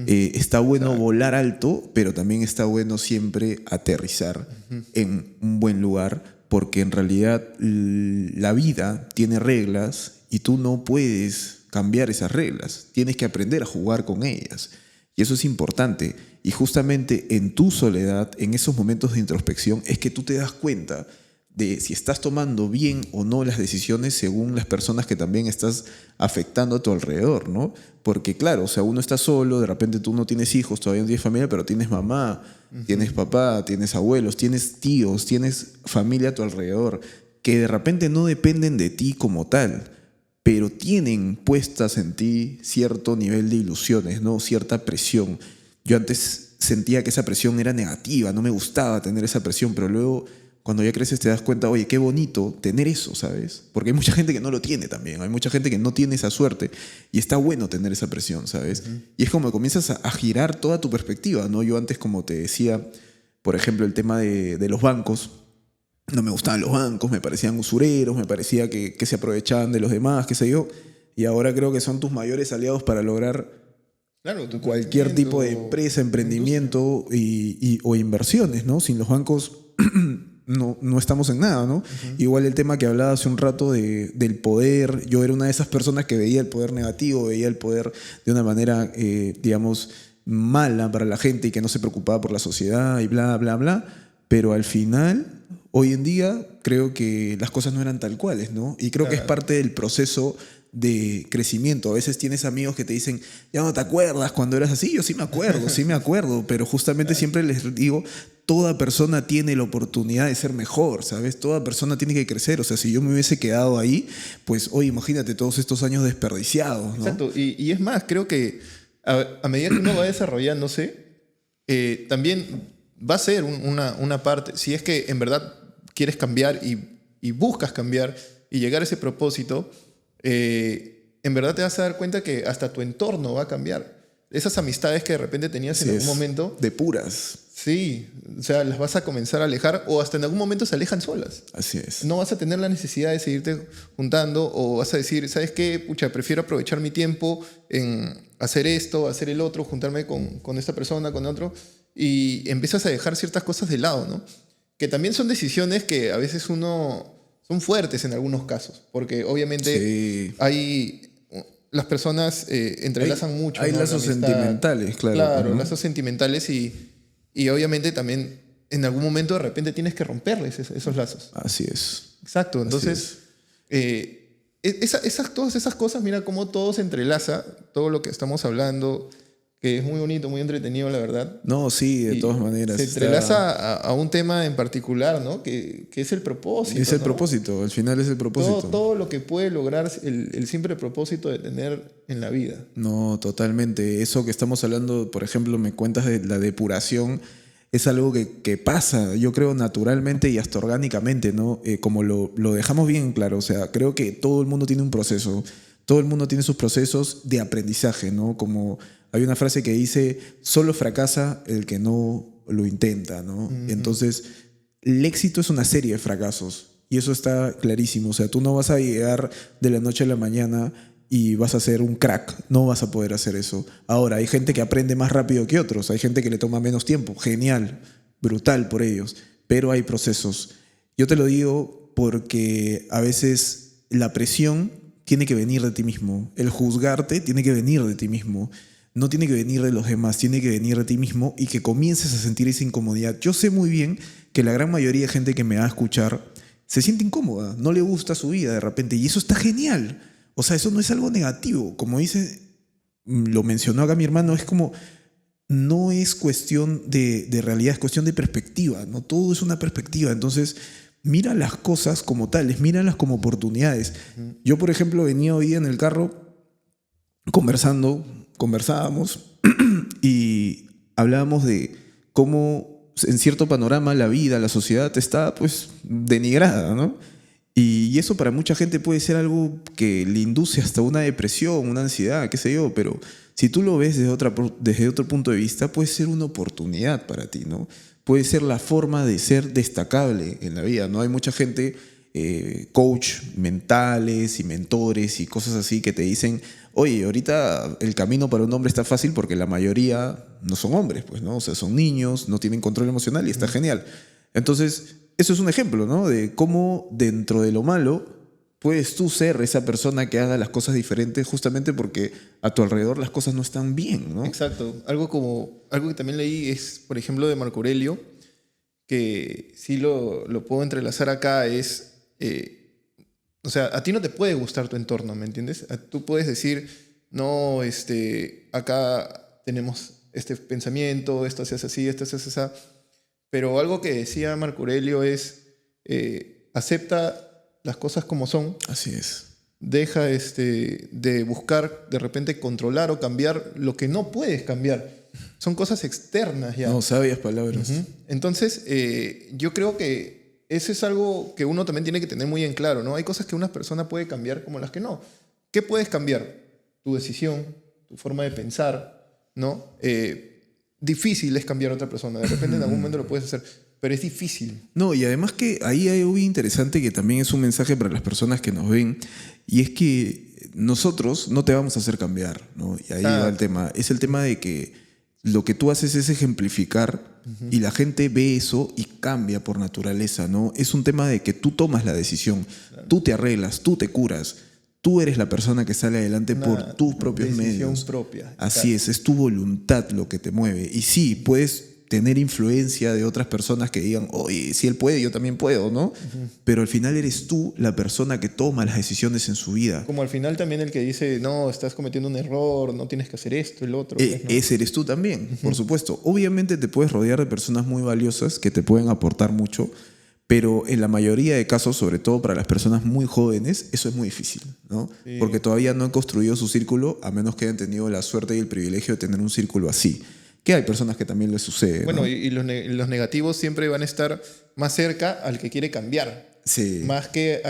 Está bueno volar alto, pero también está bueno siempre aterrizar en un buen lugar, porque en realidad la vida tiene reglas y tú no puedes cambiar esas reglas. Tienes que aprender a jugar con ellas. Y eso es importante. Y justamente en tu soledad, en esos momentos de introspección, es que tú te das cuenta de si estás tomando bien o no las decisiones según las personas que también estás afectando a tu alrededor, ¿no? Porque claro, o sea, uno está solo, de repente tú no tienes hijos, todavía no tienes familia, pero tienes mamá, tienes papá, tienes abuelos, tienes tíos, tienes familia a tu alrededor, que de repente no dependen de ti como tal, pero tienen puestas en ti cierto nivel de ilusiones, ¿no? Cierta presión. Yo antes sentía que esa presión era negativa, no me gustaba tener esa presión, pero luego cuando ya creces te das cuenta, oye, qué bonito tener eso, ¿sabes? Porque hay mucha gente que no lo tiene también, hay mucha gente que no tiene esa suerte y está bueno tener esa presión, ¿sabes? Y es como que comienzas a girar toda tu perspectiva, ¿no? Yo antes, como te decía, por ejemplo, el tema de los bancos, no me gustaban los bancos, me parecían usureros, me parecía que se aprovechaban de los demás, qué sé yo, y ahora creo que son tus mayores aliados para lograr Claro, tu cualquier tipo de empresa, emprendimiento o inversiones, ¿no? Sin los bancos no estamos en nada, ¿no? Igual el tema que hablaba hace un rato del poder. Yo era una de esas personas que veía el poder negativo, veía el poder de una manera, digamos, mala para la gente y que no se preocupaba por la sociedad y bla, bla, bla. Pero al final, hoy en día, creo que las cosas no eran tal cuales, ¿no? Y creo que es parte del proceso de crecimiento. A veces tienes amigos que te dicen, ya no te acuerdas cuando eras así. Yo sí me acuerdo, pero justamente siempre les digo, toda persona tiene la oportunidad de ser mejor, ¿sabes? Toda persona tiene que crecer. O sea, si yo me hubiese quedado ahí, pues hoy imagínate todos estos años desperdiciados, ¿no? Exacto, y es más, creo que a medida que uno va desarrollándose, también va a ser una parte, si es que en verdad quieres cambiar y buscas cambiar y llegar a ese propósito, en verdad te vas a dar cuenta que hasta tu entorno va a cambiar. Esas amistades que de repente tenías en algún momento, Depuras. sí, o sea, las vas a comenzar a alejar o hasta en algún momento se alejan solas. Así es. No vas a tener la necesidad de seguirte juntando o vas a decir, ¿sabes qué? Pucha, prefiero aprovechar mi tiempo en hacer esto, hacer el otro, juntarme con esta persona, con otro, y empiezas a dejar ciertas cosas de lado, ¿no? Que también son decisiones que a veces son fuertes en algunos casos, porque obviamente las personas entrelazan mucho. Hay ¿no? lazos sentimentales, claro. Claro, lazos sentimentales y obviamente también en algún momento de repente tienes que romperles esos lazos. Así es. Exacto, entonces todas esas cosas, mira cómo todo se entrelaza, todo lo que estamos hablando, que es muy bonito, muy entretenido, la verdad. No, sí, de todas maneras. Se entrelaza a un tema en particular, ¿no? Que es el propósito. Es el ¿no? propósito, al final es el propósito. Todo lo que puede lograr el simple propósito de tener en la vida. No, totalmente. Eso que estamos hablando, por ejemplo, me cuentas de la depuración, es algo que pasa, yo creo, naturalmente y hasta orgánicamente, ¿no? Como lo dejamos bien claro, o sea, creo que todo el mundo tiene un proceso, todo el mundo tiene sus procesos de aprendizaje, ¿no? Como hay una frase que dice, solo fracasa el que no lo intenta, ¿no? Entonces, el éxito es una serie de fracasos y eso está clarísimo, o sea, tú no vas a llegar de la noche a la mañana y vas a ser un crack, no vas a poder hacer eso. Ahora, hay gente que aprende más rápido que otros, hay gente que le toma menos tiempo, genial, brutal por ellos, pero hay procesos. Yo te lo digo porque a veces la presión tiene que venir de ti mismo, el juzgarte tiene que venir de ti mismo, no tiene que venir de los demás, tiene que venir de ti mismo y que comiences a sentir esa incomodidad. Yo sé muy bien que la gran mayoría de gente que me va a escuchar se siente incómoda, no le gusta su vida de repente y eso está genial. O sea, eso no es algo negativo. Como dice, lo mencionó acá mi hermano, es como, no es cuestión de realidad, es cuestión de perspectiva, ¿no? Todo es una perspectiva. Entonces, mira las cosas como tales, míralas como oportunidades. Yo, por ejemplo, venía hoy en el carro conversando conversábamos y hablábamos de cómo en cierto panorama la vida, la sociedad está pues denigrada, ¿no? Y eso para mucha gente puede ser algo que le induce hasta una depresión, una ansiedad, qué sé yo, pero si tú lo ves desde otro punto de vista, puede ser una oportunidad para ti, ¿no? Puede ser la forma de ser destacable en la vida, ¿no? Hay mucha gente, coach mentales y mentores y cosas así que te dicen, oye, ahorita el camino para un hombre está fácil porque la mayoría no son hombres, pues, ¿no? O sea, son niños, no tienen control emocional y está genial. Entonces, eso es un ejemplo, ¿no? De cómo dentro de lo malo puedes tú ser esa persona que haga las cosas diferentes justamente porque a tu alrededor las cosas no están bien, ¿no? Exacto. Algo que también leí es, por ejemplo, de Marco Aurelio, que sí lo puedo entrelazar acá, es, o sea, a ti no te puede gustar tu entorno, ¿me entiendes? Tú puedes decir, no, acá tenemos este pensamiento, esto se hace así, esto se hace así. Pero algo que decía Marco Aurelio es, acepta las cosas como son. Así es. Deja de buscar de repente controlar o cambiar lo que no puedes cambiar. Son cosas externas ya. No, sabias palabras. Uh-huh. Entonces, yo creo que eso es algo que uno también tiene que tener muy en claro, ¿no? Hay cosas que una persona puede cambiar como las que no. ¿Qué puedes cambiar? Tu decisión, tu forma de pensar, ¿no? Difícil es cambiar a otra persona. De repente en algún momento lo puedes hacer, pero es difícil. No, y además que ahí hay algo bien interesante que también es un mensaje para las personas que nos ven, y es que nosotros no te vamos a hacer cambiar, ¿no? Y ahí va el tema. Es el tema de que lo que tú haces es ejemplificar y la gente ve eso y cambia por naturaleza, ¿no? Es un tema de que tú tomas la decisión, tú te arreglas, tú te curas. Tú eres la persona que sale adelante por tus propios medios. Propia. Así es tu voluntad lo que te mueve. Y sí, puedes tener influencia de otras personas que digan, oye, si él puede, yo también puedo, ¿no? Pero al final eres tú la persona que toma las decisiones en su vida. Como al final también el que dice, no, estás cometiendo un error, no tienes que hacer esto, el otro. Pues, ¿no? Ese eres tú también, por supuesto. Obviamente te puedes rodear de personas muy valiosas que te pueden aportar mucho, pero en la mayoría de casos, sobre todo para las personas muy jóvenes, eso es muy difícil, ¿no? Sí. Porque todavía no han construido su círculo, a menos que hayan tenido la suerte y el privilegio de tener un círculo así. Que hay personas que también les sucede. Bueno, ¿no? y los negativos siempre van a estar más cerca al que quiere cambiar. Sí. Más que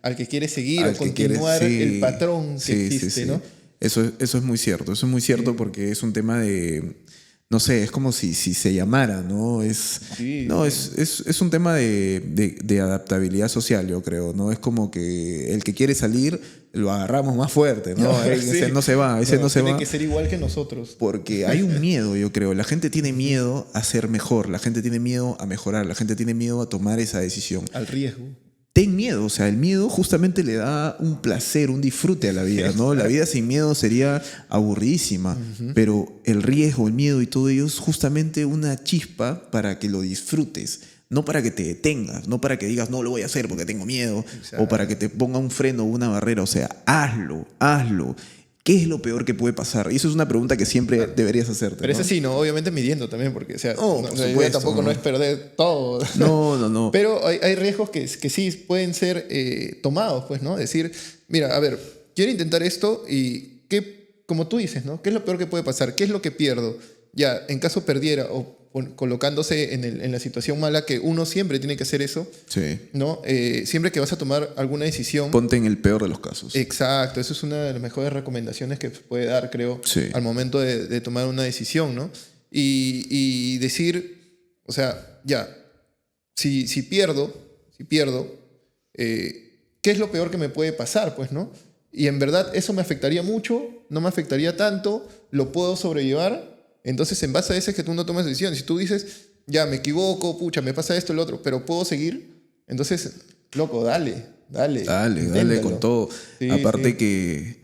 al que quiere seguir o continuar el patrón que existe, ¿no? Eso es muy cierto. Eso es muy cierto porque es un tema de... No sé, es como si se llamara, ¿no? Es un tema de adaptabilidad social, yo creo, ¿no? Es como que el que quiere salir lo agarramos más fuerte, ¿no? Ese no se va, Tiene que ser igual que nosotros. Porque hay un miedo, yo creo. La gente tiene miedo a ser mejor, la gente tiene miedo a mejorar, la gente tiene miedo a tomar esa decisión. Al riesgo. Ten miedo, o sea, el miedo justamente le da un placer, un disfrute a la vida, ¿no? La vida sin miedo sería aburridísima, pero el riesgo, el miedo y todo ello es justamente una chispa para que lo disfrutes, no para que te detengas, no para que digas, no lo voy a hacer porque tengo miedo, o para que te ponga un freno o una barrera, o sea, hazlo. ¿Qué es lo peor que puede pasar? Y eso es una pregunta que siempre deberías hacerte. Pero ¿no? eso sí, ¿no? Obviamente midiendo también, porque o sea, la idea tampoco no es perder todo. No. Pero hay riesgos que sí pueden ser tomados, pues, ¿no? Decir, mira, a ver, quiero intentar esto y como tú dices, ¿no? ¿Qué es lo peor que puede pasar? ¿Qué es lo que pierdo? Ya, en caso perdiera o colocándose en la situación mala, que uno siempre tiene que hacer eso, sí. ¿no? Siempre que vas a tomar alguna decisión... Ponte en el peor de los casos. Exacto, eso es una de las mejores recomendaciones que puede dar, creo, sí. al momento de tomar una decisión, ¿no? Y decir, o sea, ya, si pierdo, ¿qué es lo peor que me puede pasar, pues, no? Y en verdad eso me afectaría mucho, no me afectaría tanto, lo puedo sobrellevar. Entonces, en base a eso es que tú no tomas decisiones. Si tú dices, ya, me equivoco, pucha, me pasa esto, lo otro, pero puedo seguir, entonces, loco, dale con todo. Sí, aparte que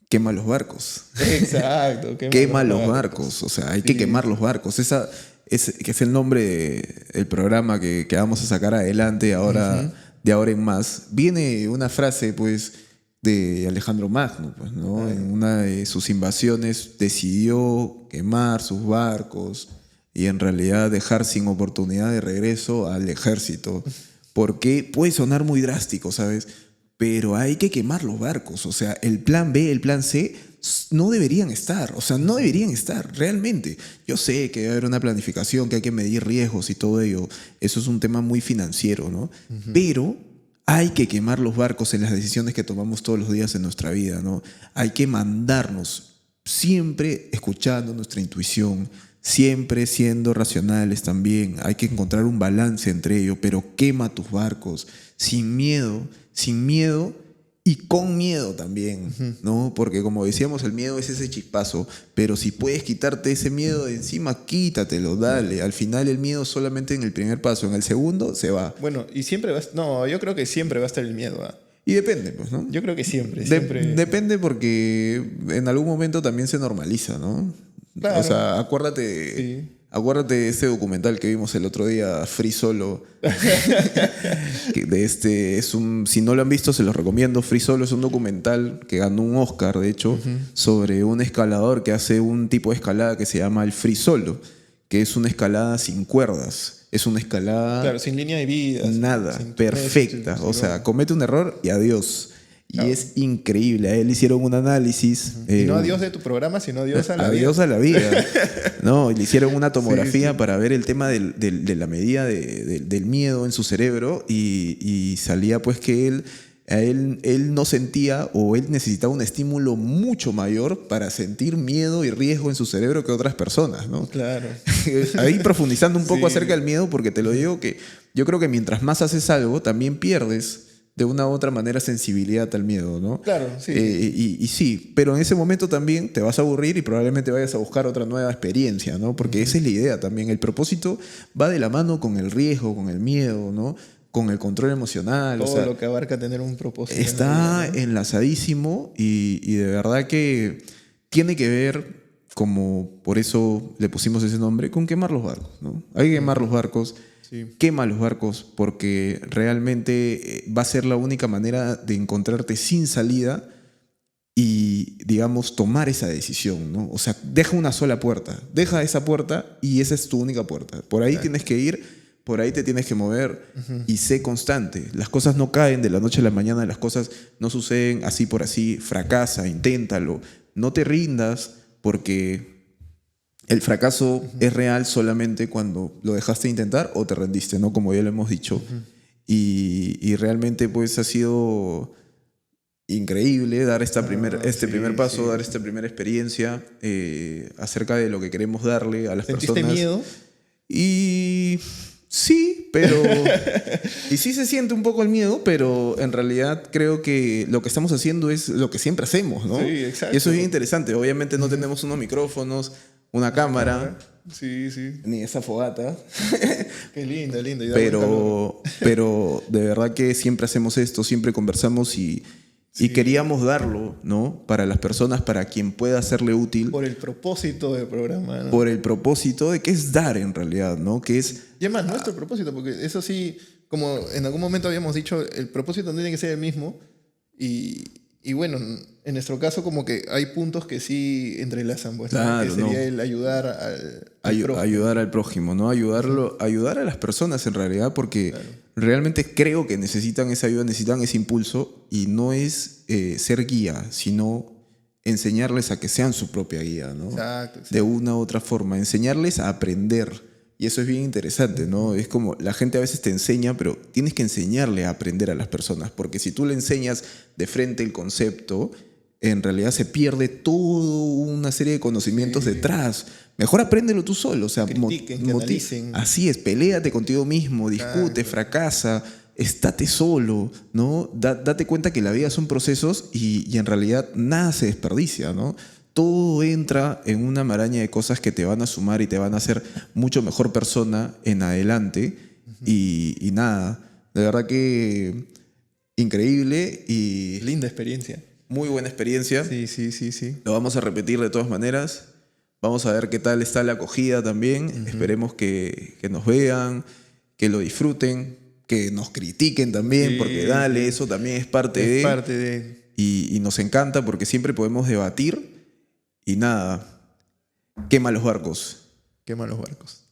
quema los barcos. Exacto. Quema los barcos. O sea, hay que quemar los barcos. Que es el nombre del programa que vamos a sacar adelante ahora, de ahora en más. Viene una frase, pues, de Alejandro Magno, pues, ¿no? En una de sus invasiones decidió quemar sus barcos y en realidad dejar sin oportunidad de regreso al ejército. Porque puede sonar muy drástico, ¿sabes? Pero hay que quemar los barcos. O sea, el plan B, el plan C, no deberían estar. O sea, no deberían estar, realmente. Yo sé que debe haber una planificación, que hay que medir riesgos y todo ello. Eso es un tema muy financiero, ¿no? Pero hay que quemar los barcos en las decisiones que tomamos todos los días en nuestra vida, ¿no? Hay que mandarnos, siempre escuchando nuestra intuición, siempre siendo racionales también. Hay que encontrar un balance entre ello, pero quema tus barcos sin miedo y con miedo también, ¿no? Porque como decíamos, el miedo es ese chispazo, pero si puedes quitarte ese miedo de encima, quítatelo, dale. Al final el miedo solamente en el primer paso, en el segundo se va. Bueno, y siempre va a... No, yo creo que siempre va a estar el miedo. Y depende, pues, ¿no? Yo creo que siempre. Depende porque en algún momento también se normaliza, ¿no? Claro. O sea, acuérdate de ese documental que vimos el otro día, Free Solo. Si no lo han visto, se los recomiendo. Free Solo es un documental que ganó un Oscar, de hecho, sobre un escalador que hace un tipo de escalada que se llama el Free Solo, que es una escalada sin cuerdas. Es una escalada... Claro, sin línea de vida. Nada, perfecta. O sea, comete un error y adiós. Y es increíble. A él hicieron un análisis. Y no adiós de tu programa, sino adiós a la vida. Adiós a la vida. No, le hicieron una tomografía para ver el tema de la medida del miedo en su cerebro y salía pues que él no sentía o él necesitaba un estímulo mucho mayor para sentir miedo y riesgo en su cerebro que otras personas, ¿no? Claro. Ahí profundizando un poco acerca del miedo, porque te lo digo que yo creo que mientras más haces algo, también pierdes de una u otra manera sensibilidad al miedo, ¿no? Claro, sí. Y sí, pero en ese momento también te vas a aburrir y probablemente vayas a buscar otra nueva experiencia, ¿no? Porque esa es la idea también. El propósito va de la mano con el riesgo, con el miedo, ¿no? Con el control emocional. Todo lo que abarca tener un propósito. Está enlazadísimo y de verdad que tiene que ver, como por eso le pusimos ese nombre, con quemar los barcos, ¿no? Hay que quemar los barcos. Sí. Quema los barcos porque realmente va a ser la única manera de encontrarte sin salida y, digamos, tomar esa decisión, ¿no? O sea, deja una sola puerta, deja esa puerta y esa es tu única puerta. Por ahí tienes que ir, por ahí te tienes que mover y sé constante. Las cosas no caen de la noche a la mañana, las cosas no suceden así por así. Fracasa, inténtalo, no te rindas porque... El fracaso es real solamente cuando lo dejaste de intentar o te rendiste, ¿no? Como ya lo hemos dicho. Y realmente pues ha sido increíble dar primer paso, dar esta primera experiencia acerca de lo que queremos darle a las personas. ¿Sentiste miedo? Y sí, pero... y sí se siente un poco el miedo, pero en realidad creo que lo que estamos haciendo es lo que siempre hacemos, ¿no? Sí, exacto. Y eso es bien interesante. Obviamente no tenemos unos micrófonos, una cámara, sí. ni esa fogata. Qué lindo. Pero de verdad que siempre hacemos esto, siempre conversamos y queríamos darlo, ¿no? Para las personas, para quien pueda serle útil. Por el propósito del programa, ¿no? Por el propósito de que es dar en realidad, ¿no? Que es... Y además, nuestro propósito, porque eso sí, como en algún momento habíamos dicho, el propósito no tiene que ser el mismo. Y bueno, en nuestro caso como que hay puntos que sí entrelazan, pues, claro, que sería el ayudar al prójimo. Ayudar al prójimo, ¿no? Ayudar a las personas en realidad, porque realmente creo que necesitan esa ayuda, necesitan ese impulso, y no es ser guía, sino enseñarles a que sean su propia guía, ¿no? Exacto. De una u otra forma, enseñarles a aprender. Y eso es bien interesante, ¿no? Es como la gente a veces te enseña, pero tienes que enseñarle a aprender a las personas, porque si tú le enseñas de frente el concepto, en realidad se pierde toda una serie de conocimientos detrás. Mejor apréndelo tú solo. O sea, critiquen, que analicen. Así es, peléate contigo mismo, discute, fracasa, estate solo, ¿no? Date cuenta que la vida son procesos y en realidad nada se desperdicia, ¿no? Todo entra en una maraña de cosas que te van a sumar y te van a hacer mucho mejor persona en adelante. Y nada, de verdad que increíble y... Linda experiencia. Muy buena experiencia. Sí. Lo vamos a repetir de todas maneras. Vamos a ver qué tal está la acogida también. Esperemos que nos vean, que lo disfruten, que nos critiquen también, porque dale, eso también es parte de... Y nos encanta porque siempre podemos debatir. Y nada, quema los barcos. Quema los barcos.